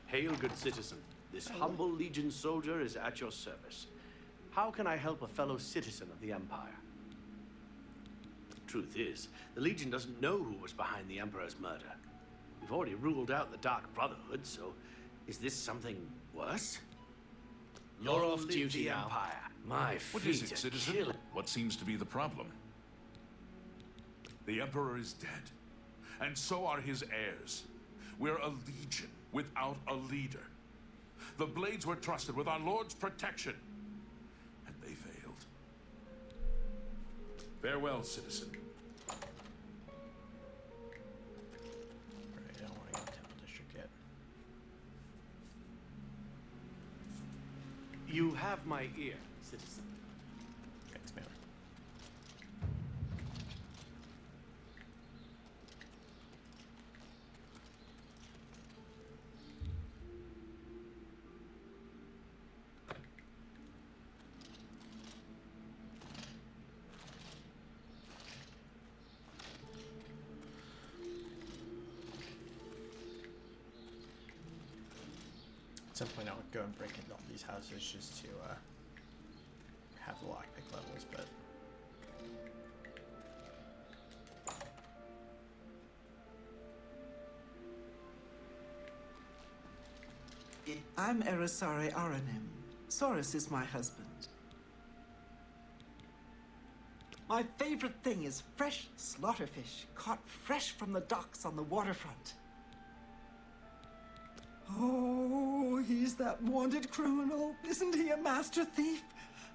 Speaker 8: Hail, good citizen. This humble Legion soldier is at your service. How can I help a fellow citizen of the Empire? Truth is, the Legion doesn't know who was behind the Emperor's murder. We've already ruled out the Dark Brotherhood, so is this something worse? You're off duty now. Empire. My
Speaker 6: What is
Speaker 8: feet
Speaker 6: it,
Speaker 8: are
Speaker 6: citizen?
Speaker 8: killing.
Speaker 6: What seems to be the problem? The Emperor is dead, and so are his heirs. We're a legion without a leader. The Blades were trusted with our Lord's protection, and they failed. Farewell, citizen.
Speaker 1: Right, I don't want to go to Temple District yet.
Speaker 8: You have my ear, citizen.
Speaker 1: Thanks, man. At some point I'll go and break into all these houses just to have the lockpick levels, but
Speaker 9: I'm Erisare Aranim. Soros is my husband. My favorite thing is fresh slaughterfish caught fresh from the docks on the waterfront. Oh, he's that wanted criminal. Isn't he a master thief?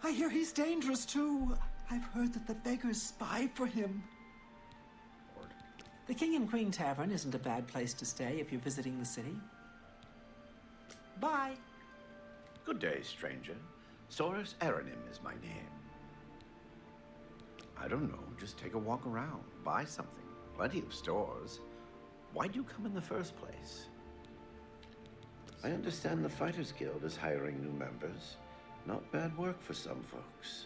Speaker 9: I hear he's dangerous too. I've heard that the beggars spy for him. The King and Queen Tavern isn't a bad place to stay if you're visiting the city. Bye.
Speaker 10: Good day, stranger. Soros Aranim is my name. I don't know, just take a walk around, buy something. Plenty of stores. Why'd you come in the first place? I understand the Fighters Guild is hiring new members. Not bad work for some folks.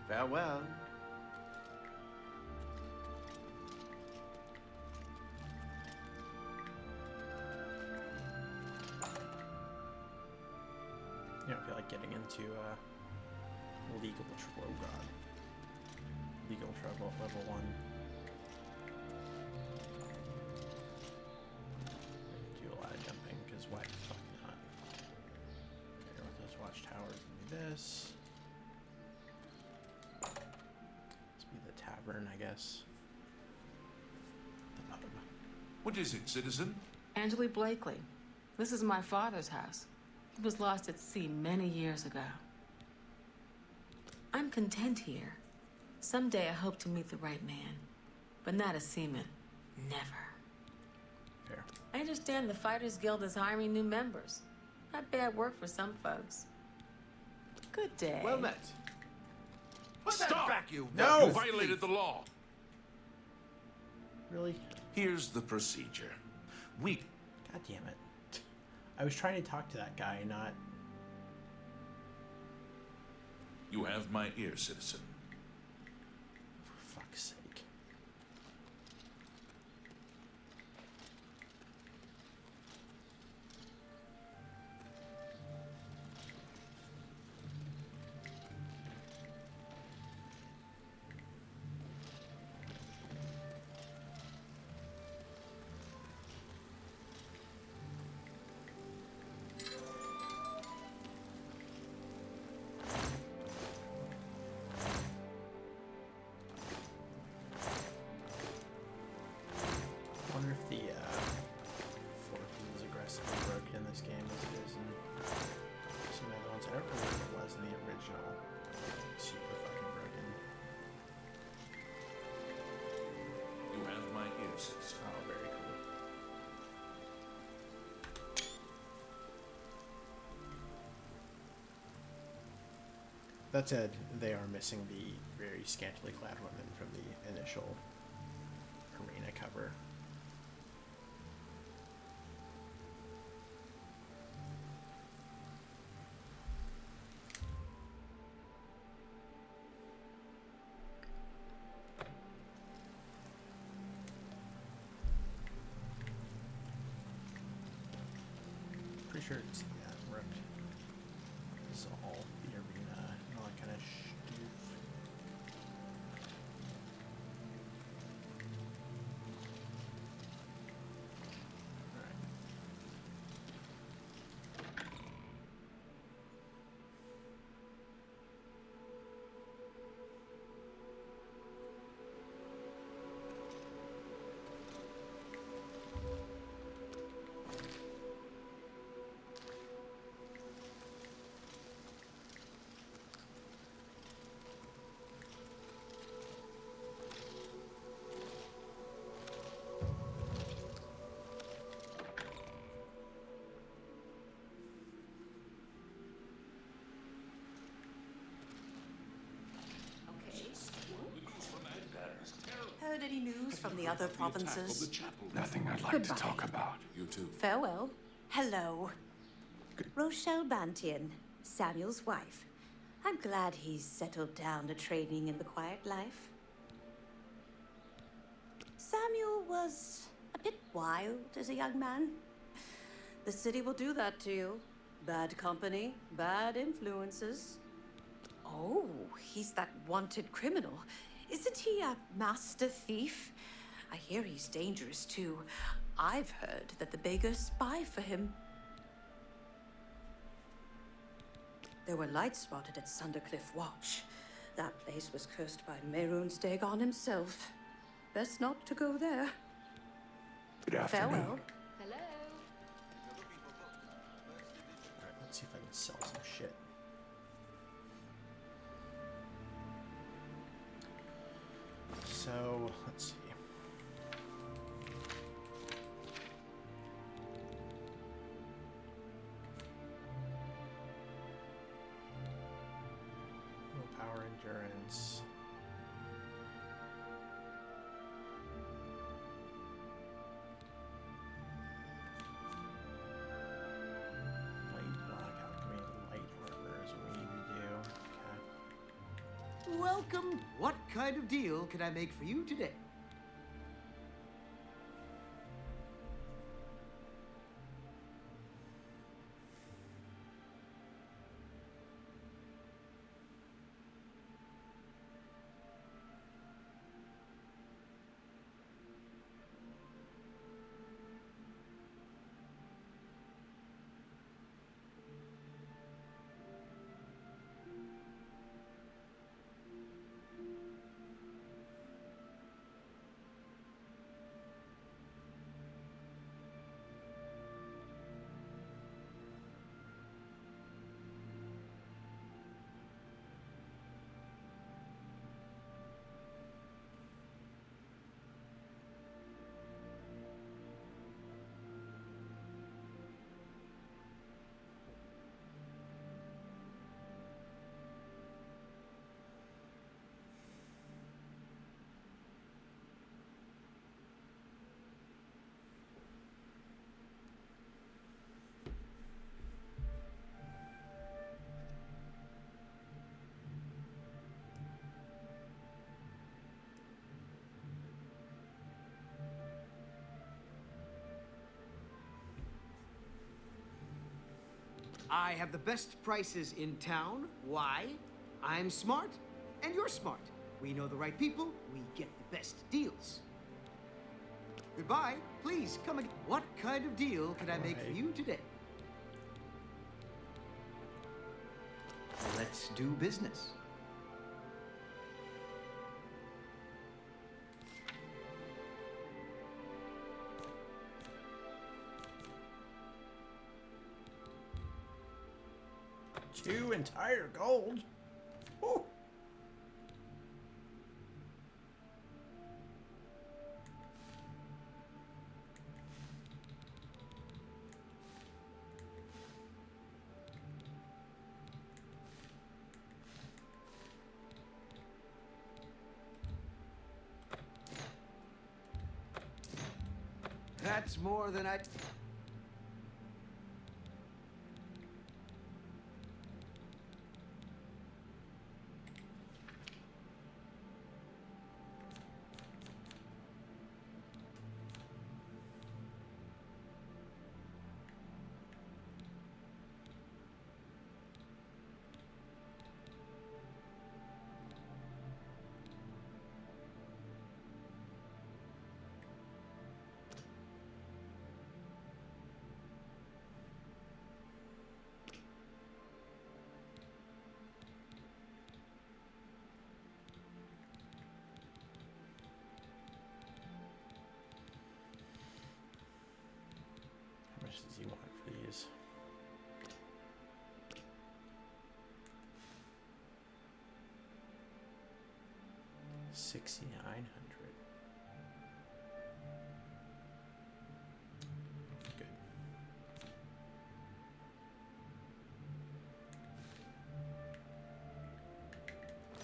Speaker 10: Farewell.
Speaker 1: you know, I feel like getting into legal trouble level 1. Do a lot of jumping because why the fuck not? Okay, with those watchtowers and do this. Let's be the tavern, I guess. The pub.
Speaker 6: What is it, citizen?
Speaker 11: Angela Blakely. This is my father's house. He was lost at sea many years ago. I'm content here. Someday I hope to meet the right man, but not a seaman. Never.
Speaker 1: Fair.
Speaker 11: I understand the Fighters Guild is hiring new members. Not bad work for some folks. Good day.
Speaker 8: Well met. Put that
Speaker 6: Stop!
Speaker 8: back, you
Speaker 1: No!
Speaker 6: You violated the law.
Speaker 1: Really?
Speaker 6: Here's the procedure. We...
Speaker 1: God damn it. I was trying to talk to that guy, not...
Speaker 6: You have my ear, citizen.
Speaker 1: For fuck's sake. I wonder if the forking is aggressively broken in this game as it is in some of the other ones. I don't remember what it was in the original. Super fucking broken.
Speaker 6: You have my ear, citizen.
Speaker 1: Oh, very cool. That said, they are missing the very scantily clad women from the initial arena cover. Pretty sure it's ripped. This is all the arena and all that kind of stuff. Alright.
Speaker 12: Heard any news from the other provinces?
Speaker 2: Nothing I'd like
Speaker 12: Goodbye.
Speaker 2: to talk about.
Speaker 6: You too.
Speaker 12: Farewell. Hello. Rochelle Bantian, Samuel's wife. I'm glad he's settled down to training in the quiet life. Samuel was a bit wild as a young man. The city will do that to you. Bad company, bad influences. Oh, he's that wanted criminal. Isn't he a master thief? I hear he's dangerous too. I've heard that the beggars spy for him. There were lights spotted at Sundercliff Watch. That place was cursed by Mehrunes Dagon himself. Best not to go there.
Speaker 2: Good afternoon.
Speaker 12: Farewell.
Speaker 5: Hello.
Speaker 1: Alright, let's see if I can sell some shit. So, let's see. Power endurance. Light block alchemy, light armor is what we need to do. Okay.
Speaker 13: Welcome. What kind of deal can I make for you today? I have the best prices in town. Why? I'm smart, and you're smart. We know the right people, we get the best deals. Goodbye. Please come again. What kind of deal can I make for you today? Let's do business.
Speaker 1: Two entire gold. Woo.
Speaker 13: That's more than I...
Speaker 1: How much does he want for these? $6,900. Good.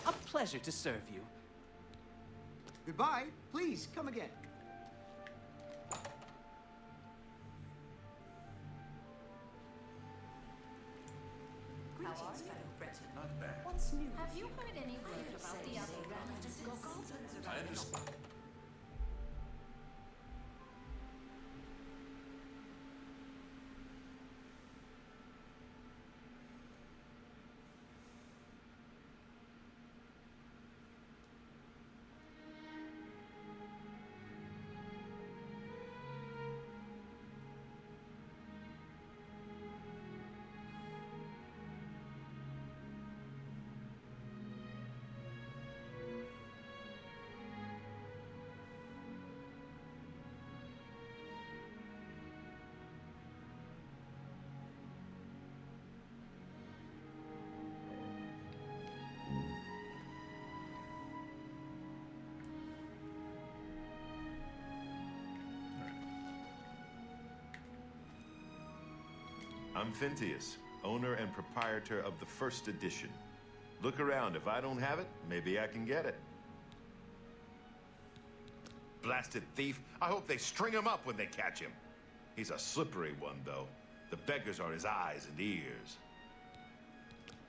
Speaker 13: A pleasure to serve you. Goodbye. Please, come again.
Speaker 12: Greetings, fellow Breton.
Speaker 6: Not bad.
Speaker 12: What's new?
Speaker 5: Have you heard any word about the other round?
Speaker 6: I understand.
Speaker 7: I'm Phintius, owner and proprietor of the first edition. Look around. If I don't have it, maybe I can get it. Blasted thief. I hope they string him up when they catch him. He's a slippery one, though. The beggars are his eyes and ears.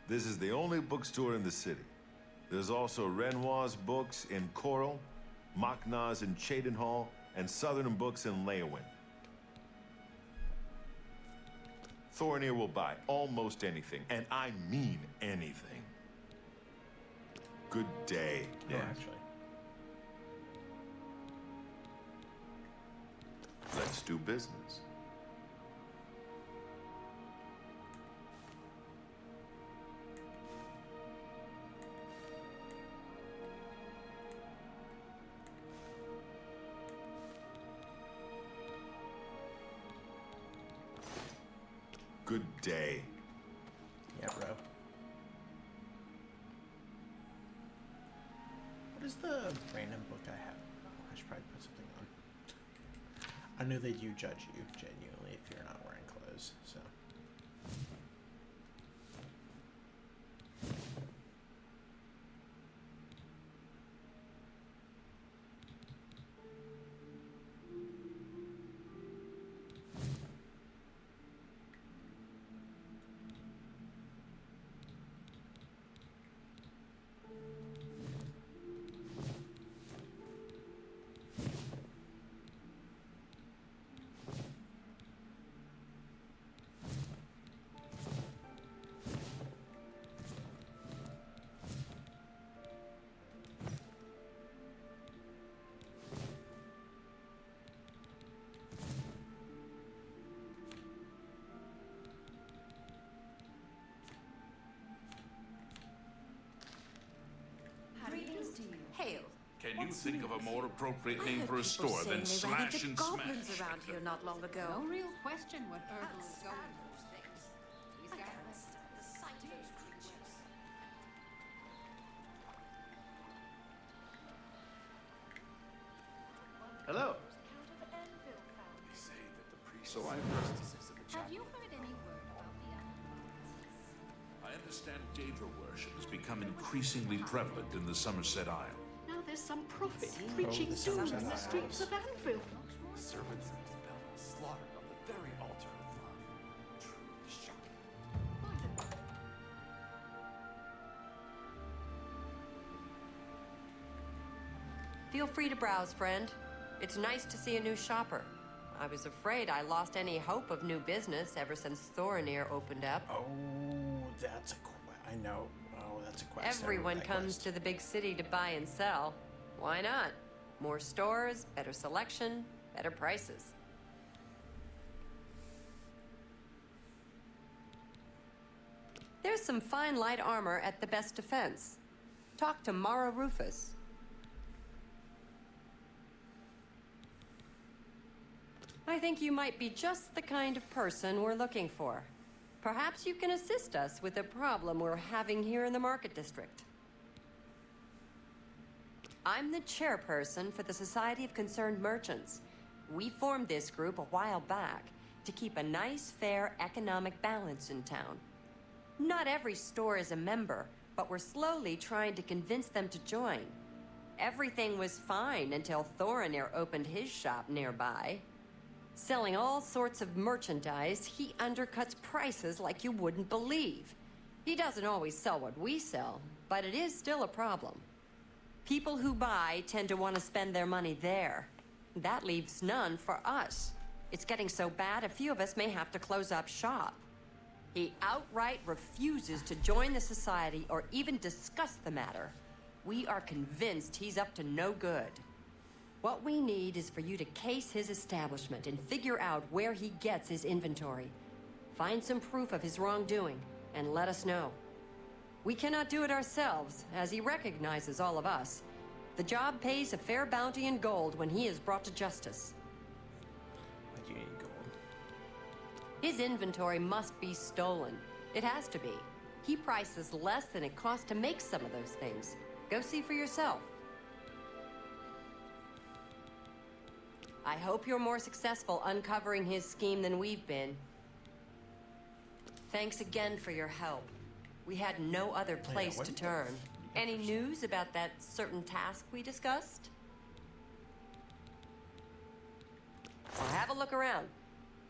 Speaker 7: This is the only bookstore in the city. There's also Renoir's books in Coral, Machna's in Cheydinhall, and Southern Books in Leyawind. Thorinir will buy almost anything, and I mean anything. Good day.
Speaker 1: Yeah, actually.
Speaker 7: Let's do business. Good day.
Speaker 1: Yeah, bro. What is the random book I have? Oh, I should probably put something on. I know they do judge you genuinely if you're not wearing clothes, so.
Speaker 12: Hail.
Speaker 6: Can you think of a more appropriate name for a store than Slash and
Speaker 12: goblins
Speaker 6: Smash?
Speaker 12: around here not long ago.
Speaker 4: No real question what Urgle is going those things. He's got
Speaker 12: The sight of those creatures.
Speaker 8: Hello.
Speaker 6: So I've heard.
Speaker 4: Have you heard any word about the
Speaker 6: I understand Daedra worship has become increasingly prevalent in the Somerset Isle.
Speaker 5: Now there's some prophet preaching
Speaker 1: the
Speaker 5: doom in
Speaker 1: Somerset
Speaker 5: the streets of Anvil.
Speaker 14: Servants of Bella slaughtered on the very altar of love. Truly shocking.
Speaker 15: Feel free to browse, friend. It's nice to see a new shopper. I was afraid I lost any hope of new business ever since Thorinir opened up.
Speaker 1: Oh, that's a I know. Oh, that's a quest.
Speaker 15: Everyone comes to the big city to buy and sell. Why not? More stores, better selection, better prices. There's some fine light armor at the best defense. Talk to Mara Rufus. I think you might be just the kind of person we're looking for. Perhaps you can assist us with a problem we're having here in the Market District. I'm the chairperson for the Society of Concerned Merchants. We formed this group a while back to keep a nice, fair economic balance in town. Not every store is a member, but we're slowly trying to convince them to join. Everything was fine until Thorinir opened his shop nearby. Selling all sorts of merchandise, he undercuts prices like you wouldn't believe. He doesn't always sell what we sell, but it is still a problem. People who buy tend to want to spend their money there. That leaves none for us. It's getting so bad, a few of us may have to close up shop. He outright refuses to join the society or even discuss the matter. We are convinced he's up to no good. What we need is for you to case his establishment and figure out where he gets his inventory. Find some proof of his wrongdoing and let us know. We cannot do it ourselves, as he recognizes all of us. The job pays a fair bounty in gold when he is brought to justice.
Speaker 1: I do need gold.
Speaker 15: His inventory must be stolen. It has to be. He prices less than it costs to make some of those things. Go see for yourself. I hope you're more successful uncovering his scheme than we've been. Thanks again for your help. We had no other place to turn. Any news about that certain task we discussed? Well, have a look around.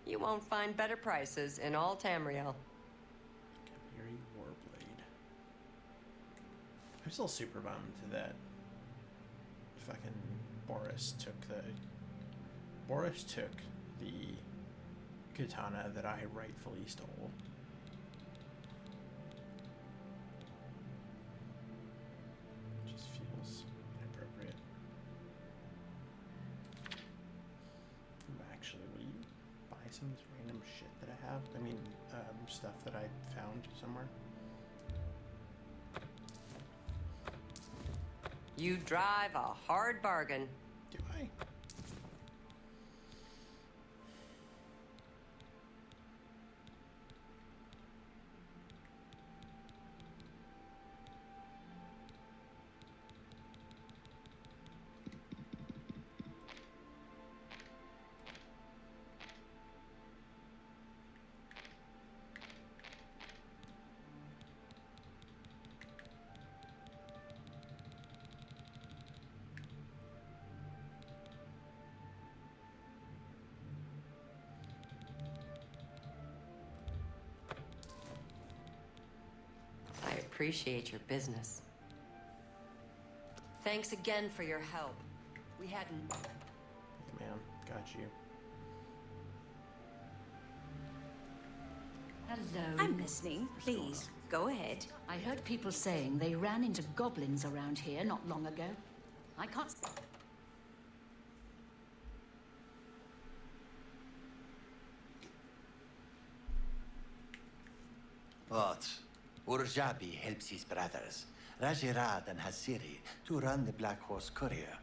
Speaker 15: You won't find better prices in all Tamriel.
Speaker 1: Cavalry Warblade. I'm still super bummed that fucking Boris took the katana that I rightfully stole. Just feels inappropriate. Actually, will you buy some of this random shit that I have? I mean, stuff that I found somewhere.
Speaker 15: You drive a hard bargain.
Speaker 1: Do I?
Speaker 15: I appreciate your business. Thanks again for your help. We hadn't...
Speaker 1: Yeah, man, got you.
Speaker 5: Hello.
Speaker 12: I'm listening. Please, go ahead.
Speaker 5: I heard people saying they ran into goblins around here not long ago. I can't...
Speaker 16: But Urjabi helps his brothers, Rajirad and Hasiri, to run the Black Horse Courier.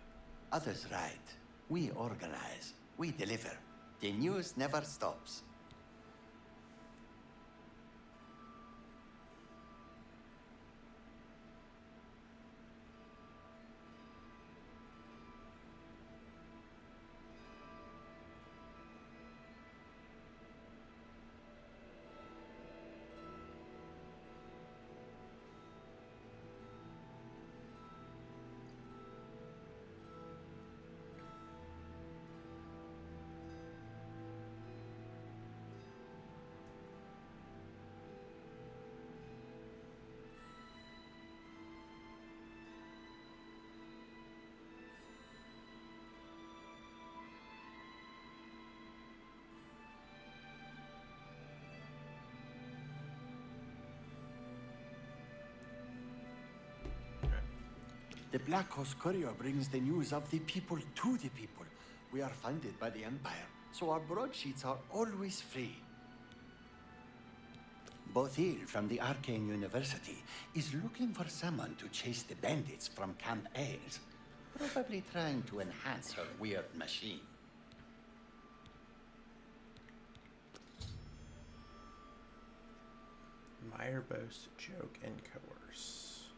Speaker 16: Others write. We organize. We deliver. The news never stops. The Black Horse Courier brings the news of the people to the people. We are funded by the Empire, so our broadsheets are always free. Bothil from the Arcane University is looking for someone to chase the bandits from Camp Ailes, probably trying to enhance her weird machine.
Speaker 1: Admire, boast, joke, and coerce.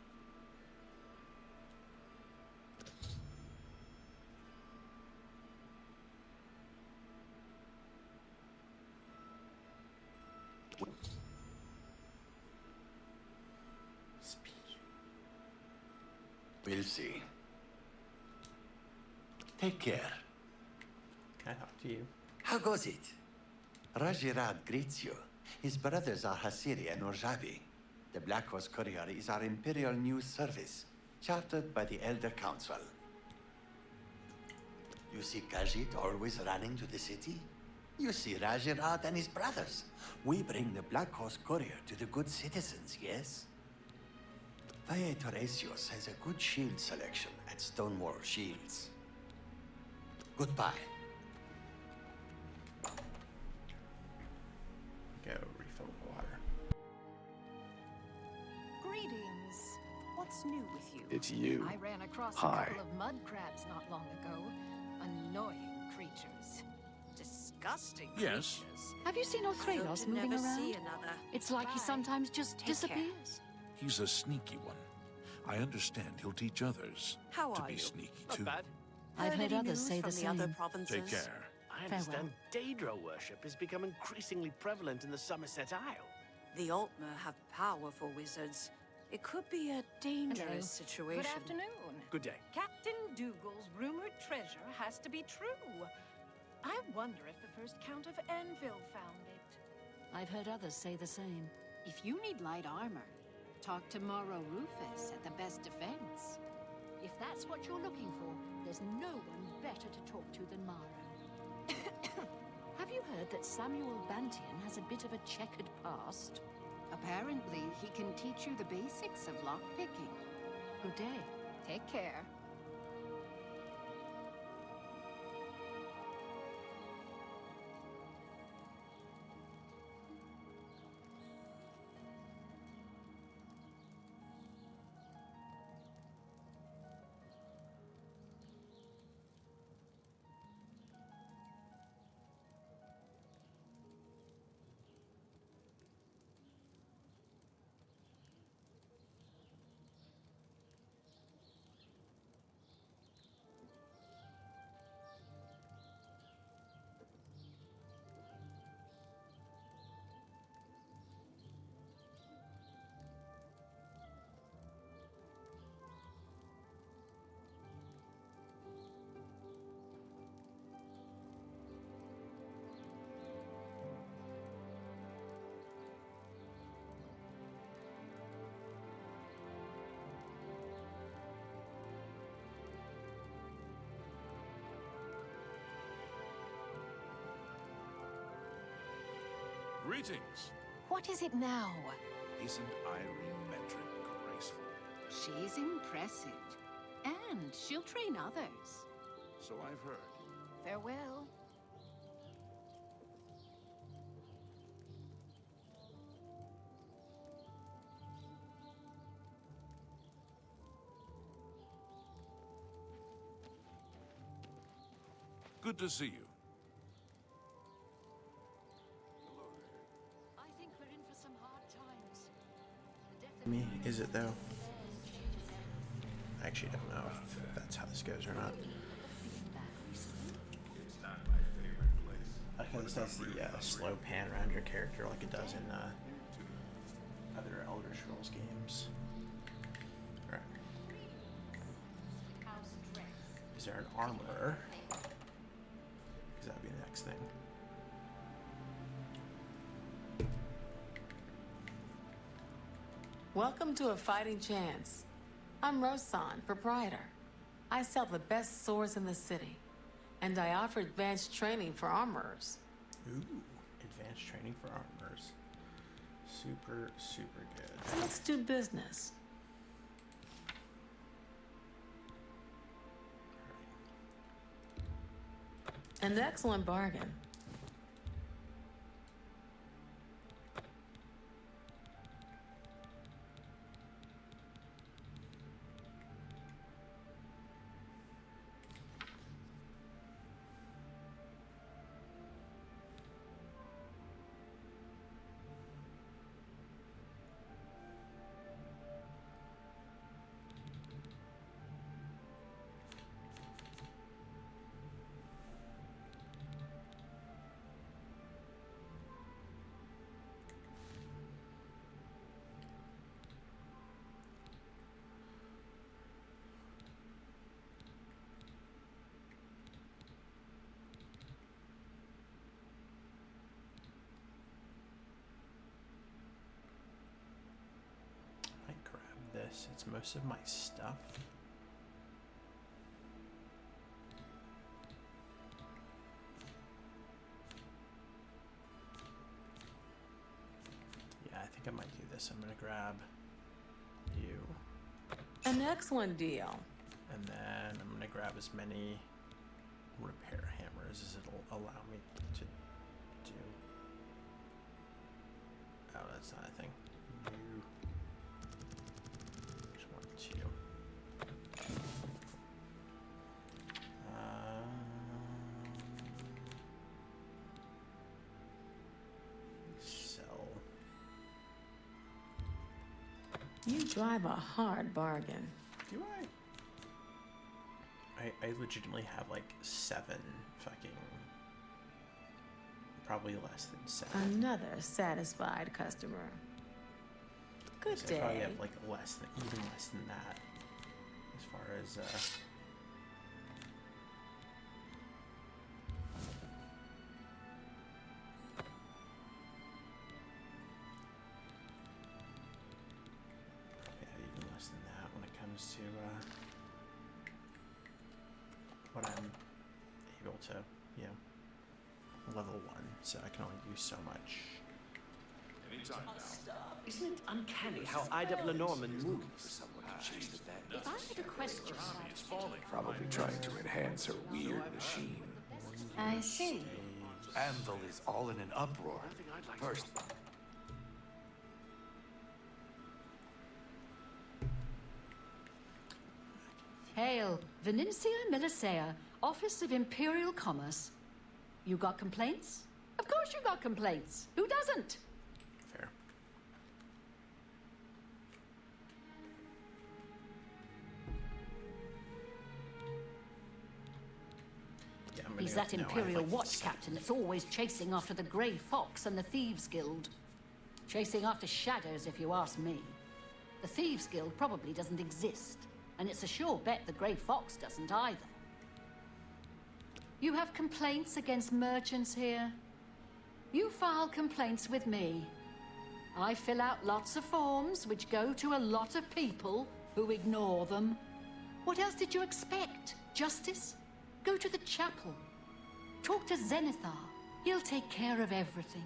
Speaker 16: We'll see. Take care.
Speaker 1: Can I talk to you?
Speaker 16: How goes it? Rajirad greets you. His brothers are Hasiri and Urjabi. The Black Horse Courier is our Imperial News Service, chartered by the Elder Council. You see Khajiit always running to the city? You see Rajirad and his brothers. We bring the Black Horse Courier to the good citizens, yes? Valle Torresios has a good shield selection at Stonewall Shields. Goodbye.
Speaker 1: Go refill water.
Speaker 17: Greetings. What's new with you?
Speaker 18: It's you.
Speaker 17: I ran across
Speaker 18: Hi.
Speaker 17: a couple of mud crabs not long ago. Annoying creatures. Disgusting
Speaker 6: Yes.
Speaker 17: creatures.
Speaker 5: Have you seen Othrelos moving
Speaker 12: never
Speaker 5: around?
Speaker 12: see another.
Speaker 5: It's like he sometimes just
Speaker 12: Take
Speaker 5: disappears.
Speaker 6: He's a sneaky one. I understand he'll teach others
Speaker 12: How
Speaker 6: to
Speaker 12: are
Speaker 6: be
Speaker 12: you?
Speaker 6: sneaky
Speaker 8: Not
Speaker 6: too.
Speaker 8: bad.
Speaker 5: I've heard
Speaker 12: any
Speaker 5: others
Speaker 12: news
Speaker 5: say
Speaker 12: from
Speaker 5: the
Speaker 12: the other
Speaker 5: same.
Speaker 12: provinces?
Speaker 6: Take care.
Speaker 8: I understand Daedra worship has become increasingly prevalent in the Somerset Isle.
Speaker 12: The Altmer have powerful wizards. It could be a dangerous situation.
Speaker 17: Good afternoon.
Speaker 8: Good day.
Speaker 17: Captain Dougal's rumored treasure has to be true. I wonder if the first Count of Anvil found it.
Speaker 5: I've heard others say the same.
Speaker 17: If you need light armor, talk to Morrow Rufus at the Best Defense.
Speaker 5: If that's what you're looking for, there's no one better to talk to than Morrow. Have you heard that Samuel Bantian has a bit of a checkered past?
Speaker 17: Apparently, he can teach you the basics of lockpicking.
Speaker 5: Good day.
Speaker 17: Take care.
Speaker 6: Greetings.
Speaker 17: What is it now?
Speaker 6: Isn't Irene Metric graceful?
Speaker 17: She's impressive. And she'll train others.
Speaker 6: So I've heard.
Speaker 17: Farewell.
Speaker 6: Good to see you.
Speaker 5: I think we're in for some hard times.
Speaker 1: Me, is it though? I actually don't know if that's how this goes or not. I think this does the slow pan around your character like it does in other Elder Scrolls games. Alright. Is there an armorer? Because that would be the next thing.
Speaker 11: Welcome to A Fighting Chance. I'm Rosan, proprietor. I sell the best swords in the city, and I offer advanced training for armorers.
Speaker 1: Ooh, advanced training for armorers. Super, super good.
Speaker 11: Let's do business. An excellent bargain.
Speaker 1: This. It's most of my stuff. Yeah, I think I might do this. I'm gonna grab you.
Speaker 11: An excellent deal.
Speaker 1: And then I'm gonna grab as many repair hammers as it'll allow me to do. Oh, that's not a thing. You.
Speaker 11: You drive a hard bargain.
Speaker 1: Do I legitimately have like 7 fucking Probably less than 7.
Speaker 11: Another satisfied customer. Good
Speaker 1: So I
Speaker 11: day.
Speaker 1: probably have like even less than that, as far as yeah, even less than that when it comes to what I'm able to, you know, level 1. So I can only do so much.
Speaker 6: Anytime now.
Speaker 8: Isn't it uncanny how Ida Lenormand moved for someone to chase the bandits?
Speaker 5: If I had a question,
Speaker 6: It's falling.
Speaker 18: Probably trying to enhance her weird machine.
Speaker 5: I see.
Speaker 14: Anvil is all in an uproar. First,
Speaker 5: Hail, Venencia Melisea, Office of Imperial Commerce. You got complaints? Of course you got complaints. Who doesn't?
Speaker 1: Fair. Yeah, I'm
Speaker 5: He's
Speaker 1: gonna
Speaker 5: that
Speaker 1: go- no, I
Speaker 5: Imperial
Speaker 1: like
Speaker 5: Watch
Speaker 1: this.
Speaker 5: captain that's always chasing after the Grey Fox and the Thieves Guild. Chasing after shadows, if you ask me. The Thieves Guild probably doesn't exist, and it's a sure bet the Grey Fox doesn't either. You have complaints against merchants here? You file complaints with me. I fill out lots of forms which go to a lot of people who ignore them. What else did you expect? Justice? Go to the chapel. Talk to Zenithar. He'll take care of everything.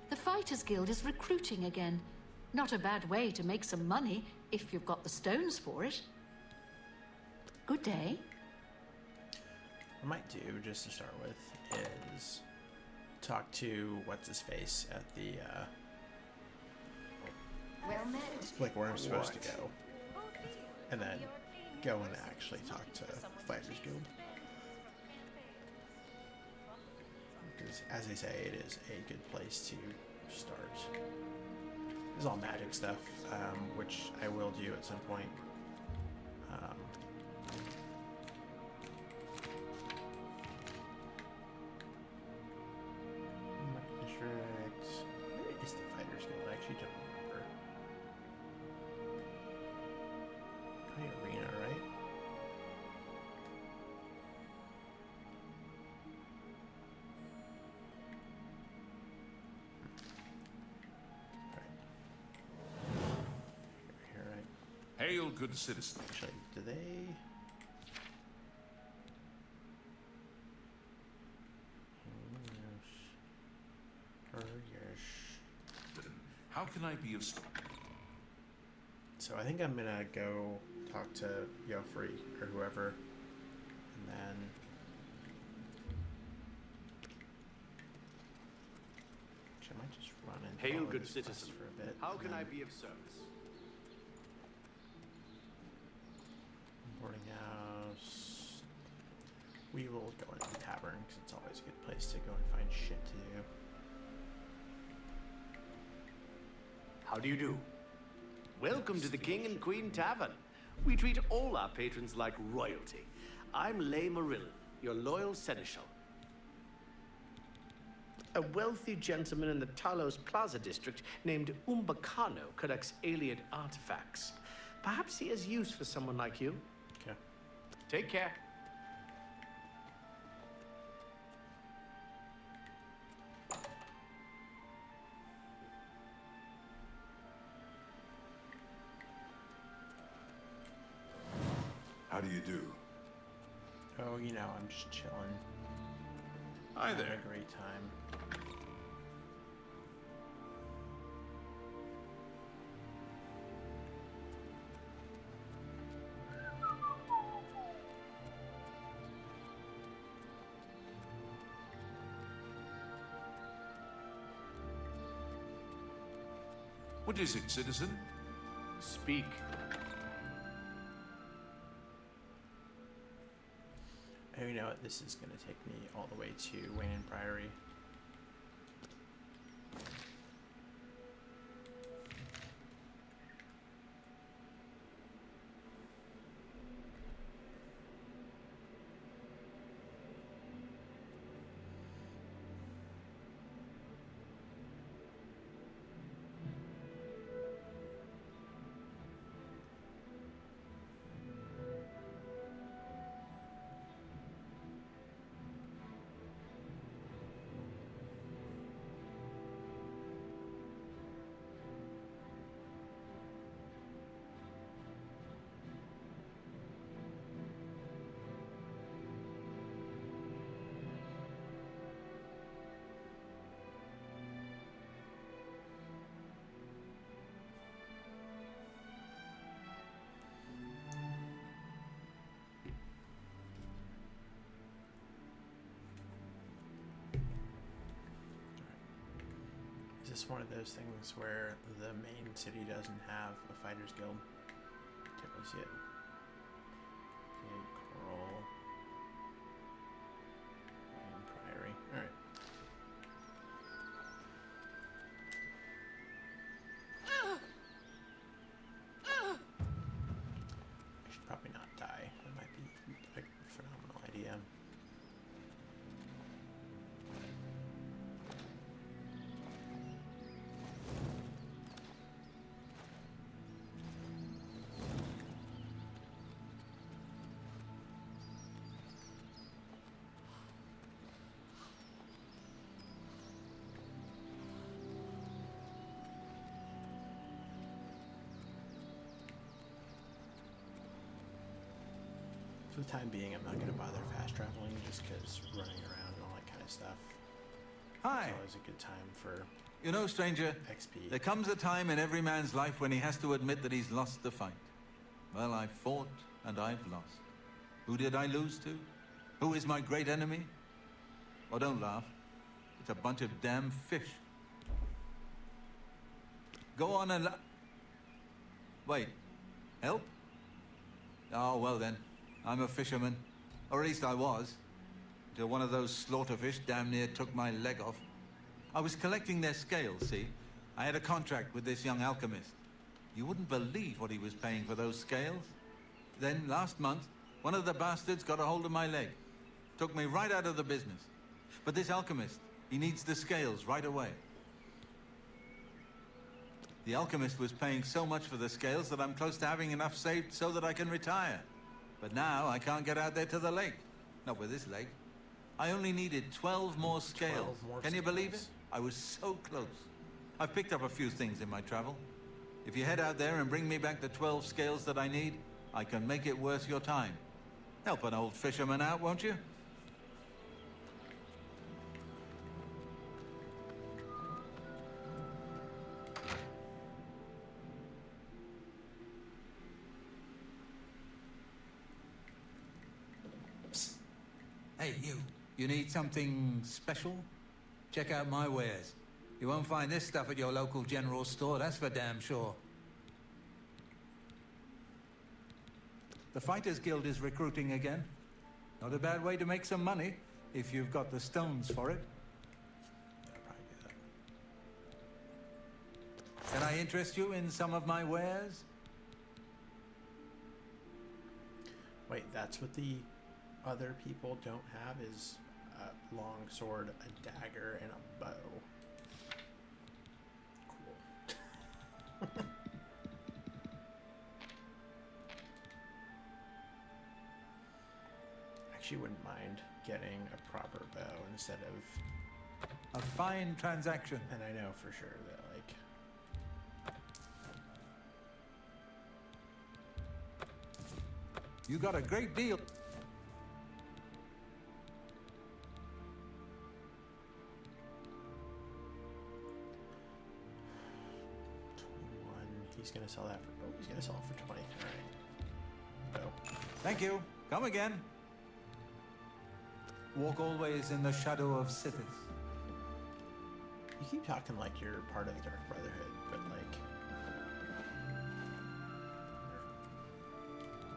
Speaker 5: The Fighters Guild is recruiting again. Not a bad way to make some money if you've got the stones for it. Good day.
Speaker 1: What I might do, just to start with, is talk to what's-his-face at the,
Speaker 4: Well met.
Speaker 1: like where I'm supposed to go. And then go and actually talk to Fighters Guild. Because, as they say, it is a good place to start. It's all magic stuff, which I will do at some point. District. Where is the Fighters Guild? I actually don't remember. Probably Arena, right? Here, right?
Speaker 6: Hail, good citizen.
Speaker 1: Actually, do they?
Speaker 6: How can I be of
Speaker 1: So I think I'm gonna go talk to Joffrey or whoever, and then actually, I might just run and
Speaker 8: Hail,
Speaker 1: follow
Speaker 8: good
Speaker 1: this quest
Speaker 8: citizen.
Speaker 1: for a bit.
Speaker 8: How
Speaker 1: and
Speaker 8: can I
Speaker 1: then
Speaker 8: be of service?
Speaker 1: Boarding house. We will go into the tavern because it's always a good place to go and find shit to do.
Speaker 8: How do you do? Welcome to the King and Queen Tavern. We treat all our patrons like royalty. I'm Lay Marillin, your loyal seneschal. A wealthy gentleman in the Talos Plaza district named Umbacano collects alien artifacts. Perhaps he has use for someone like you.
Speaker 1: Okay.
Speaker 8: Take care.
Speaker 2: How do you do?
Speaker 1: Oh, you know, I'm just chilling.
Speaker 6: Hi
Speaker 1: Having
Speaker 6: there.
Speaker 1: a great time.
Speaker 6: What is it, citizen?
Speaker 8: Speak.
Speaker 1: Oh, you know what? This is going to take me all the way to Wayne Priory. Is this one of those things where the main city doesn't have a fighters guild? Can't really see it. Okay, Coral. And Priory. Alright. I should probably not die. That might be a phenomenal idea. For the time being, I'm not going to bother fast traveling just because running around and all that kind of stuff.
Speaker 19: Hi.
Speaker 1: It's always a good time for
Speaker 19: You know, stranger,
Speaker 1: XP.
Speaker 19: there comes a time in every man's life when he has to admit that he's lost the fight. Well, I've fought and I've lost. Who did I lose to? Who is my great enemy? Oh, don't laugh. It's a bunch of damn fish. Go on and wait. Help? Oh, well then. I'm a fisherman. Or at least I was. Until one of those slaughterfish damn near took my leg off. I was collecting their scales, see? I had a contract with this young alchemist. You wouldn't believe what he was paying for those scales. Then, last month, one of the bastards got a hold of my leg. Took me right out of the business. But this alchemist, he needs the scales right away. The alchemist was paying so much for the scales that I'm close to having enough saved so that I can retire. But now I can't get out there to the lake. Not with this leg. I only needed 12 more scales. Can you believe it? I was so close. I've picked up a few things in my travel. If you head out there and bring me back the 12 scales that I need, I can make it worth your time. Help an old fisherman out, won't you? Psst. Hey, you. You need something special? Check out my wares. You won't find this stuff at your local general store, that's for damn sure. The Fighters Guild is recruiting again. Not a bad way to make some money, if you've got the stones for it.
Speaker 1: I'll probably do that.
Speaker 19: Can I interest you in some of my wares?
Speaker 1: Wait, that's what the other people don't have is a long sword, a dagger, and a bow. Cool. Actually wouldn't mind getting a proper bow instead of...
Speaker 19: A fine transaction.
Speaker 1: And I know for sure that, like...
Speaker 19: You got a great deal.
Speaker 1: 21. He's gonna sell that for... Oh, he's gonna sell it for 20. Alright. Oh.
Speaker 19: Thank you. Come again. Walk always in the shadow of Sithis.
Speaker 1: You keep talking like you're part of the Dark Brotherhood, but like...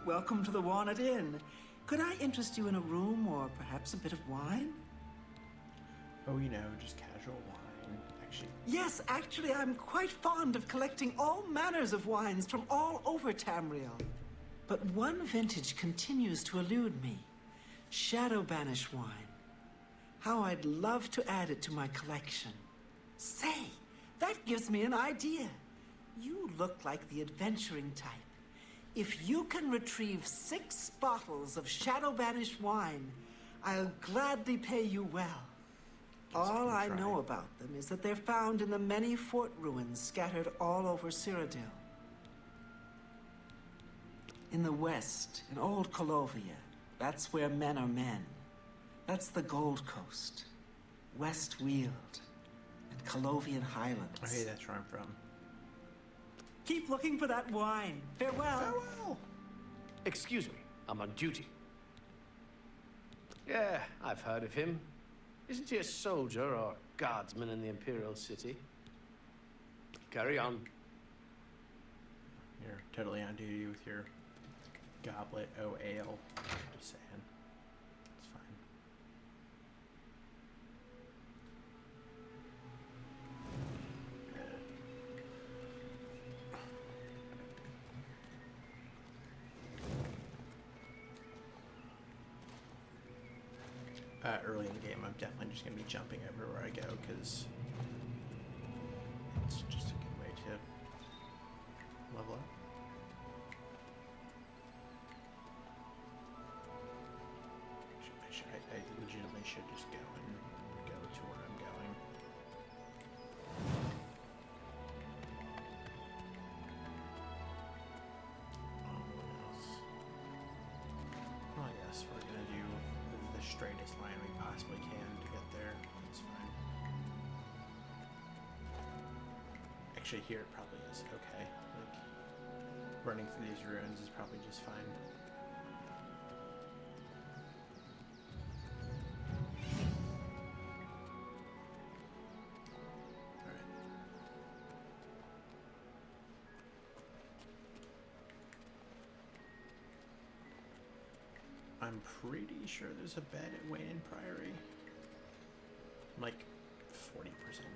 Speaker 9: Welcome to the Walnut Inn. Could I interest you in a room or perhaps a bit of wine?
Speaker 1: Oh, you know, just casual wine. Actually...
Speaker 9: Yes, actually, I'm quite fond of collecting all manners of wines from all over Tamriel. But one vintage continues to elude me. Shadow Banish wine. How I'd love to add it to my collection. Say, that gives me an idea. You look like the adventuring type. If you can retrieve 6 bottles of Shadow Banish wine, I'll gladly pay you well. All I know about them is that they're found in the many fort ruins scattered all over Cyrodiil. In the west, in Old Colovia, that's where men are men. That's the Gold Coast, West Weald, and Colovian Highlands.
Speaker 1: Oh, hey, that's where I'm from.
Speaker 9: Keep looking for that wine. Farewell.
Speaker 8: Farewell. Excuse me, I'm on duty. Yeah, I've heard of him. Isn't he a soldier or guardsman in the Imperial City? Carry on.
Speaker 1: You're totally on duty with your goblet o' ale. Just saying. It's fine. Early in the game, I'm definitely just going to be jumping everywhere I go, because it's just a good way to level up. I legitimately should just go to where I'm going. Well, yes, we're gonna do the straightest line we possibly can to get there. That's fine. Actually, here it probably is okay. Like, running through these ruins is probably just fine. I'm pretty sure there's a bed at Wayne Priory. I'm like 40%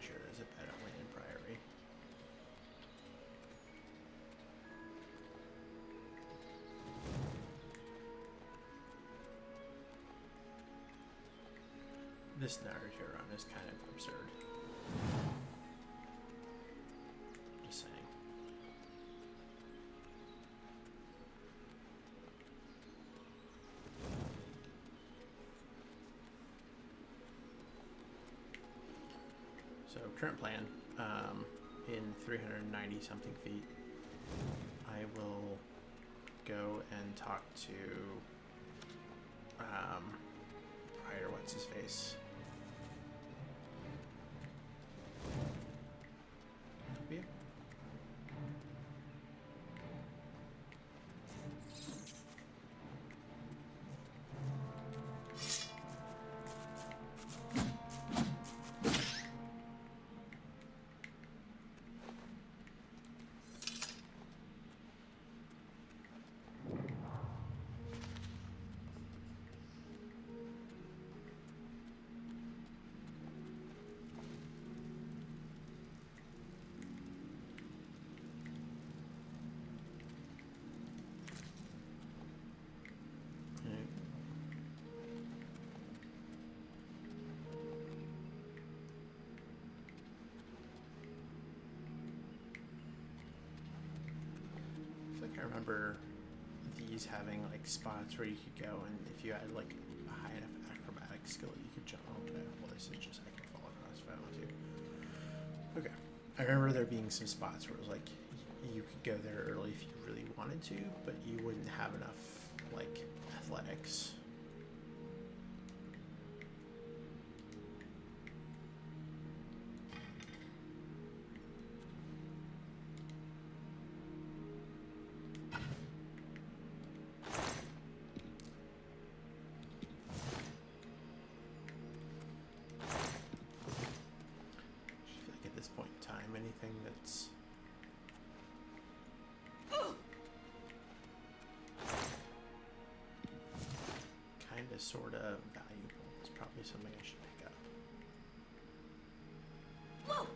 Speaker 1: sure there's a bed at Wayne Priory. This Naruto run is kind of absurd. Just saying. So current plan, in 390 something feet, I will go and talk to Prior what's his face. Yeah. I remember these having like spots where you could go, and if you had like a high enough acrobatic skill, you could jump. Okay, well this is just I can fall across if I want to. Okay, I remember there being some spots where it was like you could go there early if you really wanted to, but you wouldn't have enough like athletics. Anything that's kind of sort of valuable is probably something I should pick up.
Speaker 12: Whoa.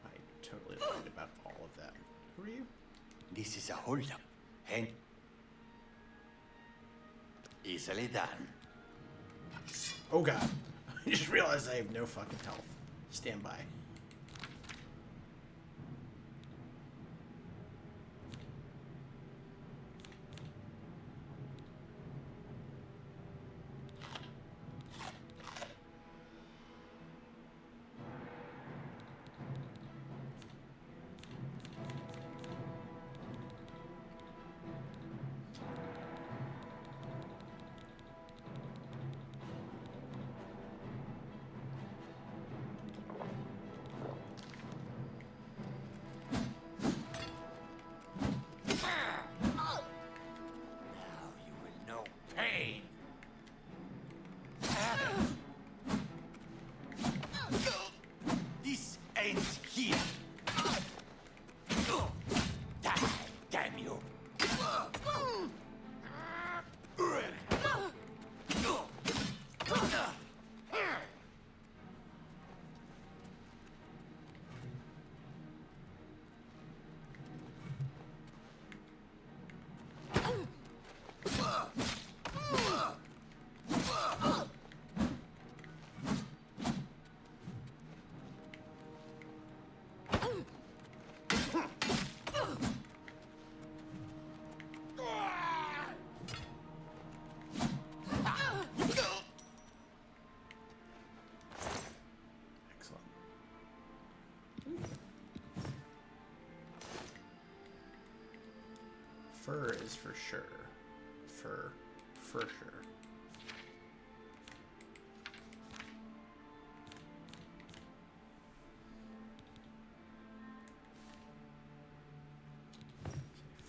Speaker 1: I totally lied about all of that. Who are you?
Speaker 16: This is a holdup, and easily done.
Speaker 1: Oh god. I just realized I have no fucking health. Stand by.
Speaker 16: Here. Die, damn you.
Speaker 1: Excellent. Fur is for sure. Fur, for sure.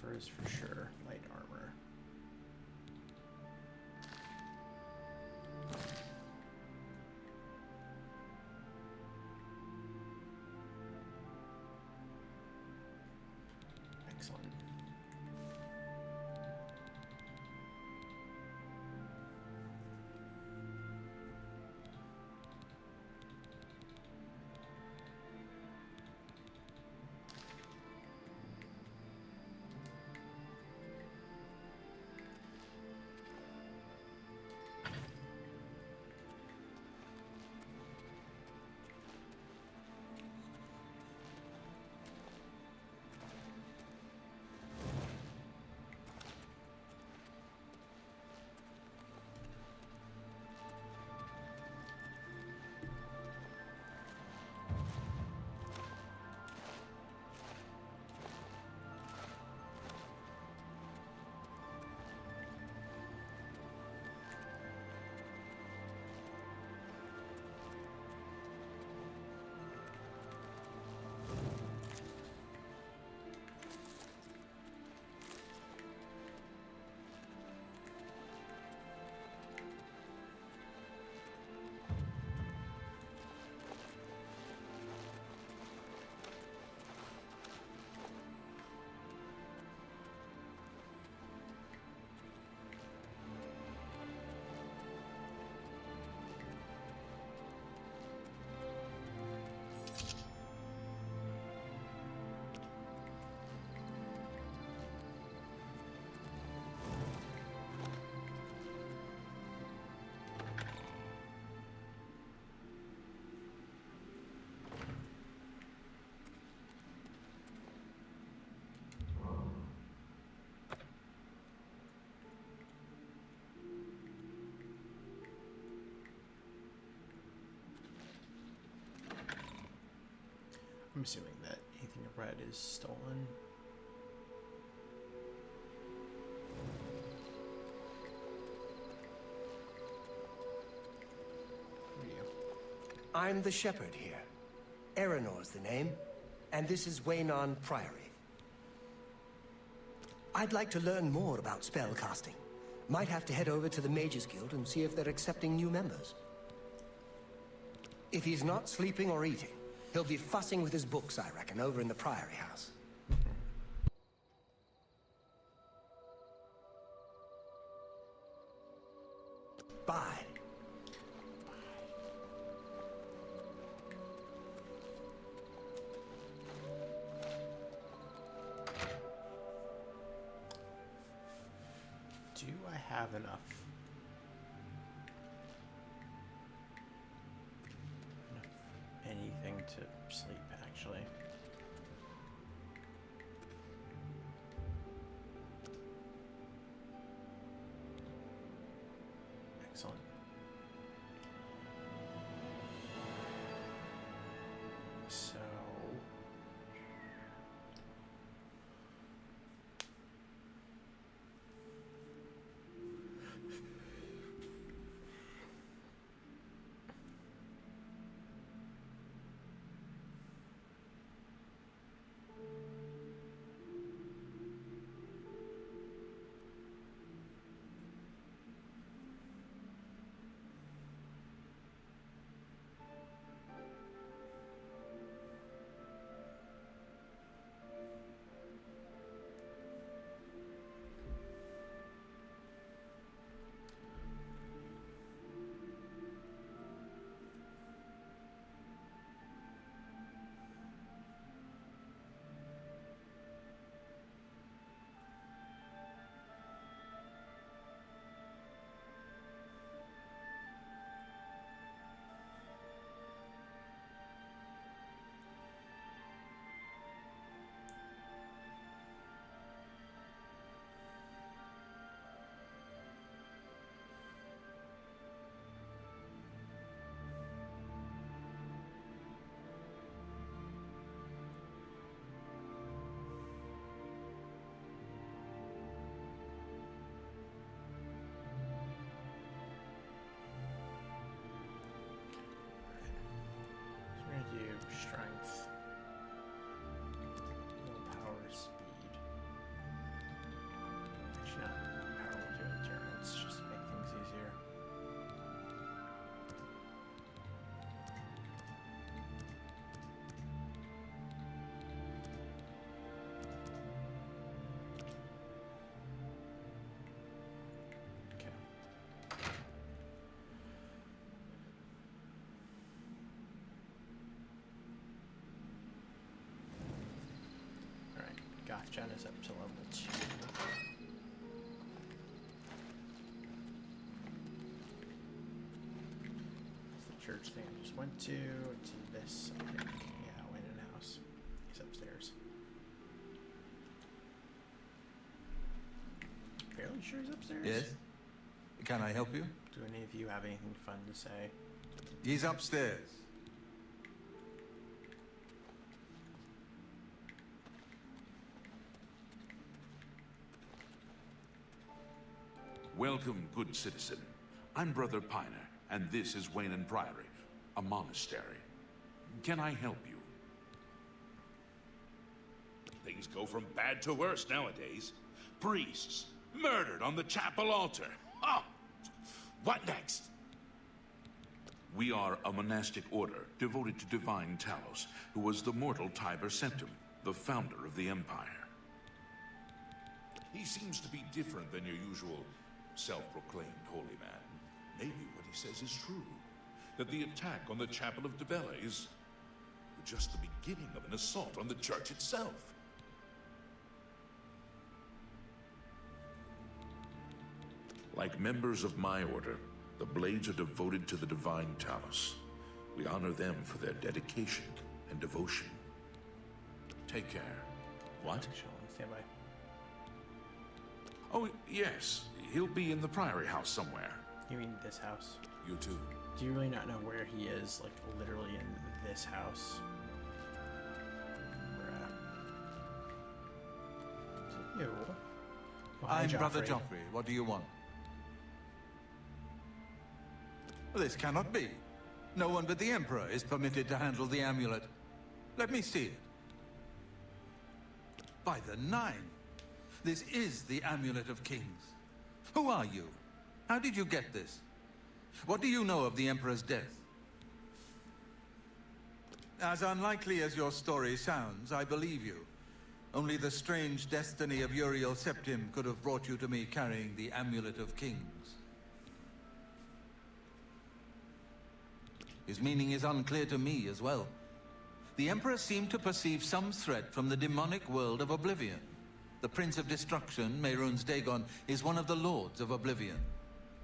Speaker 1: Fur is for sure. Light armor. Excellent. I'm assuming that anything I've read is stolen. Who are you?
Speaker 3: I'm the shepherd here. Eranor's the name, and this is Waynon Priory. I'd like to learn more about spellcasting. Might have to head over to the Mages Guild and see if they're accepting new members. If he's not sleeping or eating, he'll be fussing with his books, I reckon, over in the Priory House. Bye.
Speaker 1: Do I have enough anything to sleep, actually? Excellent. So Jen is up to level 2. It's the church thing I just went to this, I think. Yeah, Wayne House. He's upstairs. Fairly sure he's upstairs.
Speaker 19: Yes? Can I help you?
Speaker 1: Do any of you have anything fun to say?
Speaker 19: He's upstairs.
Speaker 6: Welcome, good citizen. I'm Brother Piner, and this is Wayne Priory, a monastery. Can I help you? Things go from bad to worse nowadays. Priests murdered on the chapel altar. Oh, what next? We are a monastic order devoted to divine Talos, who was the mortal Tiber Septim, the founder of the Empire. He seems to be different than your usual self-proclaimed holy man. Maybe what he says is true. That the attack on the Chapel of Debella is just the beginning of an assault on the church itself. Like members of my order, the Blades are devoted to the divine Talos. We honor them for their dedication and devotion. Take care. What?
Speaker 1: Stand by.
Speaker 6: Oh, yes. He'll be in the Priory house somewhere.
Speaker 1: You mean this house?
Speaker 6: You too.
Speaker 1: Do you really not know where he is, like, literally in this house? Is it you? Oh, hi,
Speaker 19: I'm Brother
Speaker 1: Joffrey.
Speaker 19: Joffrey. What do you want? Well, this cannot be. No one but the Emperor is permitted to handle the amulet. Let me see it. By the Nine! This is the Amulet of Kings. Who are you? How did you get this? What do you know of the Emperor's death? As unlikely as your story sounds, I believe you. Only the strange destiny of Uriel Septim could have brought you to me carrying the Amulet of Kings. His meaning is unclear to me as well. The Emperor seemed to perceive some threat from the demonic world of Oblivion. The Prince of Destruction, Mehrunes Dagon, is one of the Lords of Oblivion.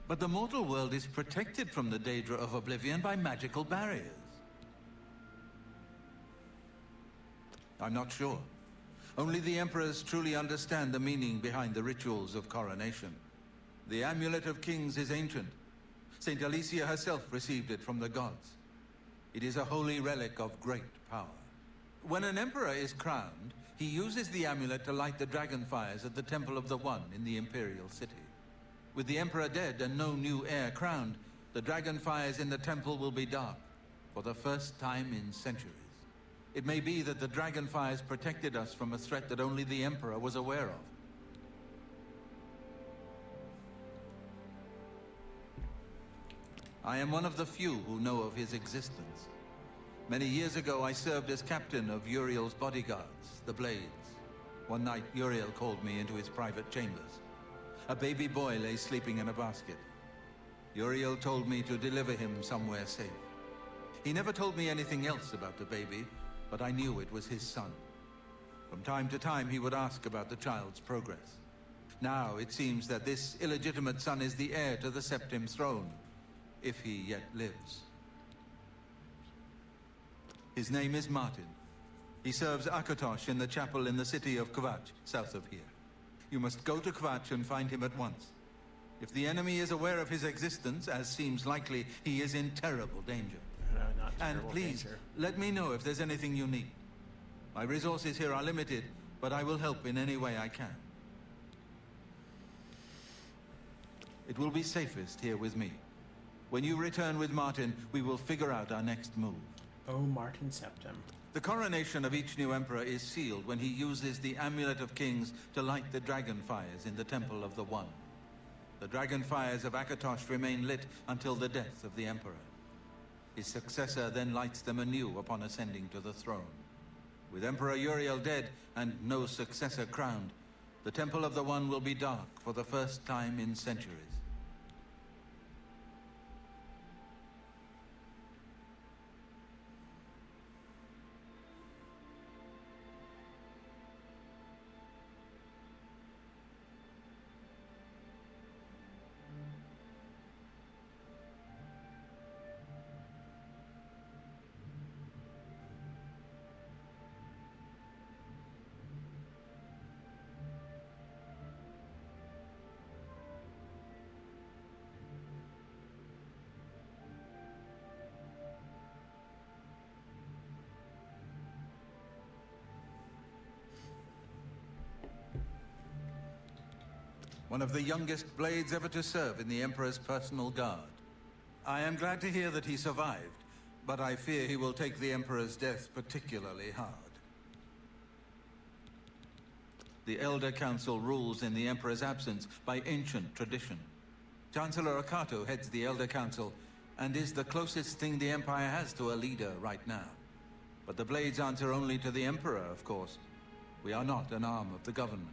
Speaker 19: But the mortal world is protected from the Daedra of Oblivion by magical barriers. I'm not sure. Only the Emperors truly understand the meaning behind the rituals of coronation. The Amulet of Kings is ancient. Saint Alicia herself received it from the gods. It is a holy relic of great power. When an emperor is crowned, he uses the amulet to light the dragon fires at the Temple of the One in the Imperial City. With the Emperor dead and no new heir crowned, the dragon fires in the temple will be dark, for the first time in centuries. It may be that the dragon fires protected us from a threat that only the Emperor was aware of. I am one of the few who know of his existence. Many years ago, I served as captain of Uriel's bodyguards, the Blades. One night, Uriel called me into his private chambers. A baby boy lay sleeping in a basket. Uriel told me to deliver him somewhere safe. He never told me anything else about the baby, but I knew it was his son. From time to time, he would ask about the child's progress. Now, it seems that this illegitimate son is the heir to the Septim throne, if he yet lives. His name is Martin. He serves Akatosh in the chapel in the city of Kvatch, south of here. You must go to Kvatch and find him at once. If the enemy is aware of his existence, as seems likely, he is in terrible danger.
Speaker 1: No, not
Speaker 19: And
Speaker 1: terrible
Speaker 19: please,
Speaker 1: danger.
Speaker 19: let me know if there's anything you need. My resources here are limited, but I will help in any way I can. It will be safest here with me. When you return with Martin, we will figure out our next move.
Speaker 1: Oh, Martin Septim.
Speaker 19: The coronation of each new emperor is sealed when he uses the Amulet of Kings to light the dragon fires in the Temple of the One. The dragon fires of Akatosh remain lit until the death of the emperor. His successor then lights them anew upon ascending to the throne. With Emperor Uriel dead and no successor crowned, the Temple of the One will be dark for the first time in centuries. one of the youngest blades ever to serve in the Emperor's personal guard. I am glad to hear that he survived, but I fear he will take the Emperor's death particularly hard. The Elder Council rules in the Emperor's absence by ancient tradition. Chancellor Akato heads the Elder Council and is the closest thing the Empire has to a leader right now. But the Blades answer only to the Emperor, of course. We are not an arm of the government.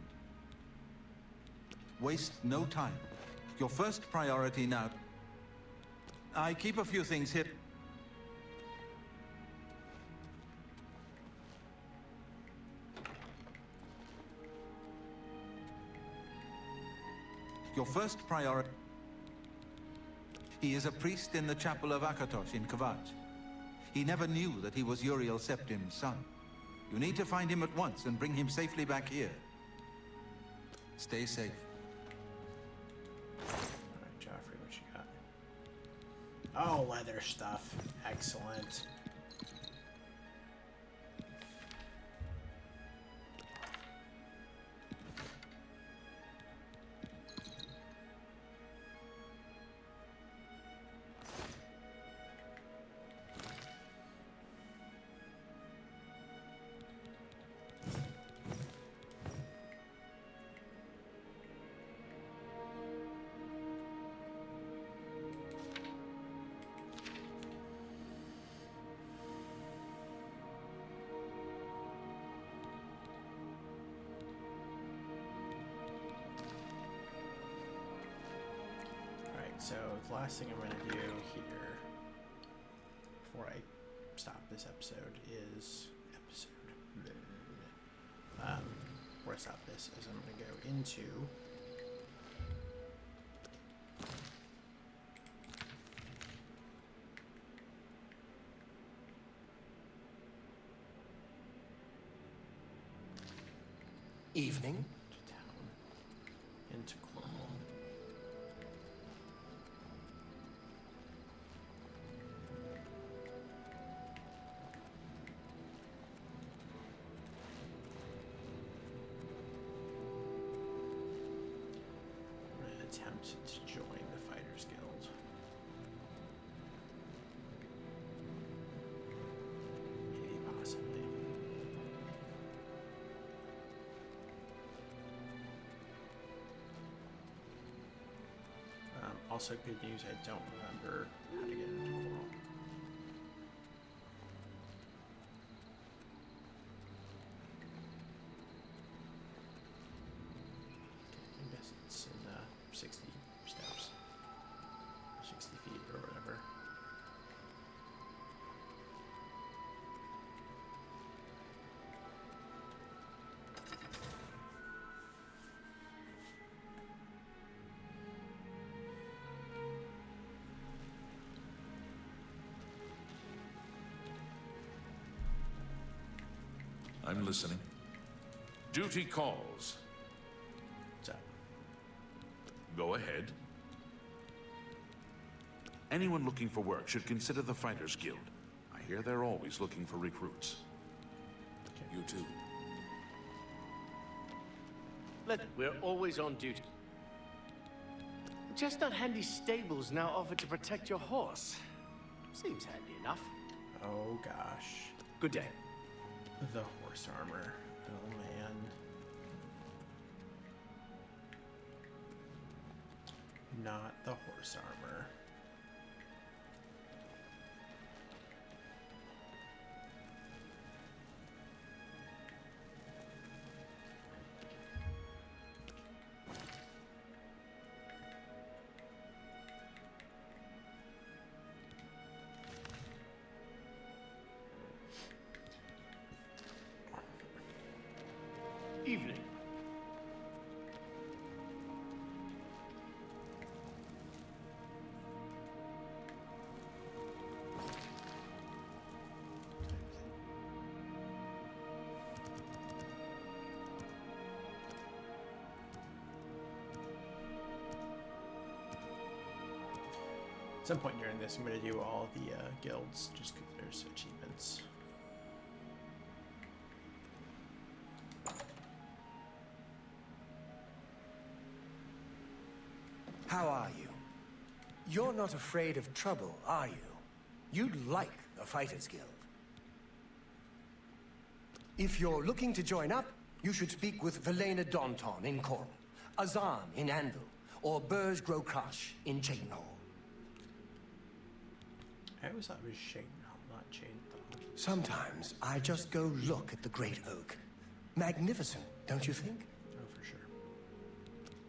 Speaker 19: Waste no time. Your first priority now... I keep a few things here. Your first priority... He is a priest in the chapel of Akatosh in Kvatch. He never knew that he was Uriel Septim's son. You need to find him at once and bring him safely back here. Stay safe.
Speaker 1: Alright, Joffrey, what you got? Oh, leather stuff. Excellent. So the last thing I'm going to do here, before I stop this episode, is before I stop this, is I'm going to go into
Speaker 3: evening
Speaker 1: to town, into Cornwall. Attempt to join the Fighters Guild. Maybe, possibly. Also, good news, I don't remember how to get into Coral. I guess it's in 60 steps, 60 feet or whatever.
Speaker 6: I'm listening. Duty calls.
Speaker 1: What's up?
Speaker 6: Go ahead. Anyone looking for work should consider the Fighters Guild. I hear they're always looking for recruits. You too.
Speaker 8: We're always on duty. Just not handy stables now offered to protect your horse. Seems handy enough.
Speaker 1: Oh gosh.
Speaker 8: Good day.
Speaker 1: The horse armor. Oh man. Not the horse armor.
Speaker 8: Evening.
Speaker 1: At some point during this, I'm going to do all the guilds, just because there's achievements.
Speaker 3: How are you? You're not afraid of trouble, are you? You'd like the Fighters Guild. If you're looking to join up, you should speak with Velena Daunton in Coral, Azan in Anvil, or Burz Grokash in Chadenhall.
Speaker 1: I always thought it was Chadenhall, not Chadenhall.
Speaker 3: Sometimes I just go look at the Great Oak. Magnificent, don't you think?
Speaker 1: Oh, for sure.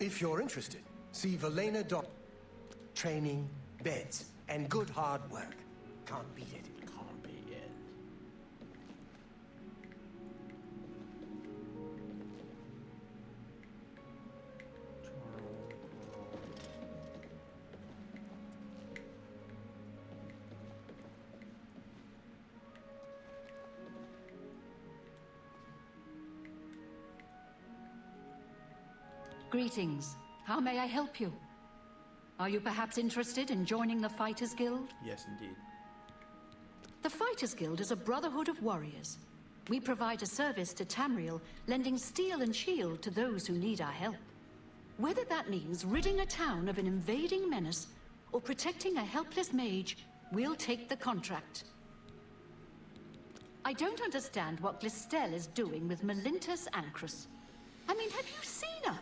Speaker 3: If you're interested, see Velena Daunton. Training, beds, and good hard work. Can't beat it.
Speaker 1: Can't beat it.
Speaker 5: Greetings. How may I help you? Are you perhaps interested in joining the Fighters Guild?
Speaker 1: Yes, indeed.
Speaker 5: The Fighters Guild is a brotherhood of warriors. We provide a service to Tamriel, lending steel and shield to those who need our help. Whether that means ridding a town of an invading menace or protecting a helpless mage, we'll take the contract. I don't understand what Glistel is doing with Melintus Ancrus. I mean, have you seen her?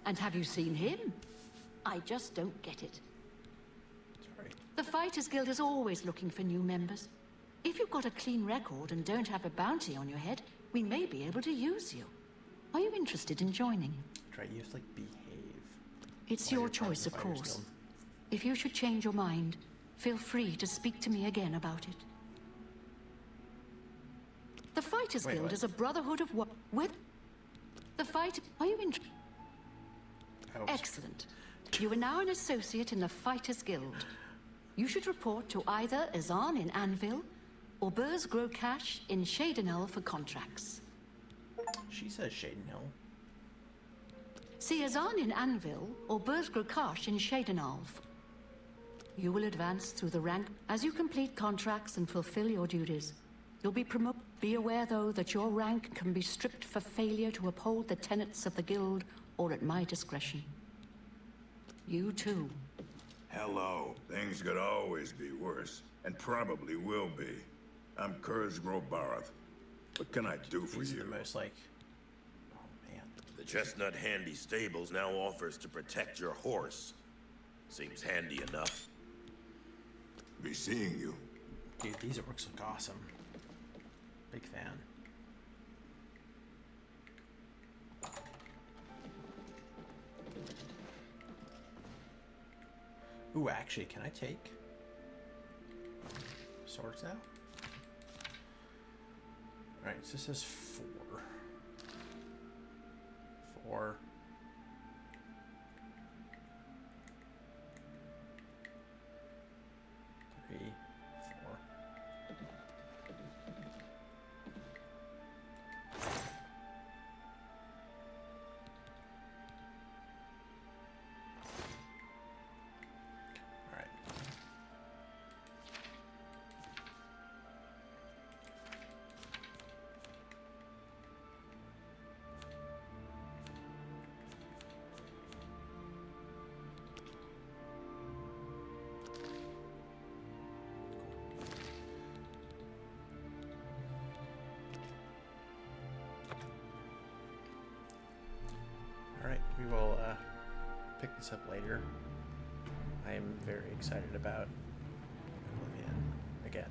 Speaker 5: And have you seen him? I just don't get it.
Speaker 1: Sorry.
Speaker 5: The Fighters Guild is always looking for new members. If you've got a clean record and don't have a bounty on your head, we may be able to use you. Are you interested in joining?
Speaker 1: Try, you have to, like, behave.
Speaker 5: It's
Speaker 1: while
Speaker 5: your
Speaker 1: you're part
Speaker 5: choice,
Speaker 1: the
Speaker 5: of
Speaker 1: Fighters
Speaker 5: course.
Speaker 1: Guild.
Speaker 5: If you should change your mind, feel free to speak to me again about it. The Fighters
Speaker 1: Wait,
Speaker 5: Guild
Speaker 1: what?
Speaker 5: is a brotherhood of what? With the fight. Are you interested? Excellent. You are now an associate in the Fighters Guild. You should report to either Azan in Anvil or Burz Grokash in Chadenhall for contracts.
Speaker 1: She says Chadenhall.
Speaker 5: See Azan in Anvil or Burz Grokash in Chadenhall. You will advance through the rank as you complete contracts and fulfill your duties. You'll be promoted. Be aware, though, that your rank can be stripped for failure to uphold the tenets of the Guild or at my discretion. You too.
Speaker 20: Hello. Things could always be worse, and probably will be. I'm Kurz Grobarth. What can I do for
Speaker 1: These
Speaker 20: you?
Speaker 1: are the most, like...
Speaker 21: The Chestnut Handy Stables now offers to protect your horse. Seems handy enough.
Speaker 20: Be seeing you.
Speaker 1: Dude, these orcs look awesome. Big fan. Ooh, actually, can I take swords now? Alright, so this is 4. 4. 3, 4. Alright. Alright, we will pick this up later. I am very excited about Oblivion again.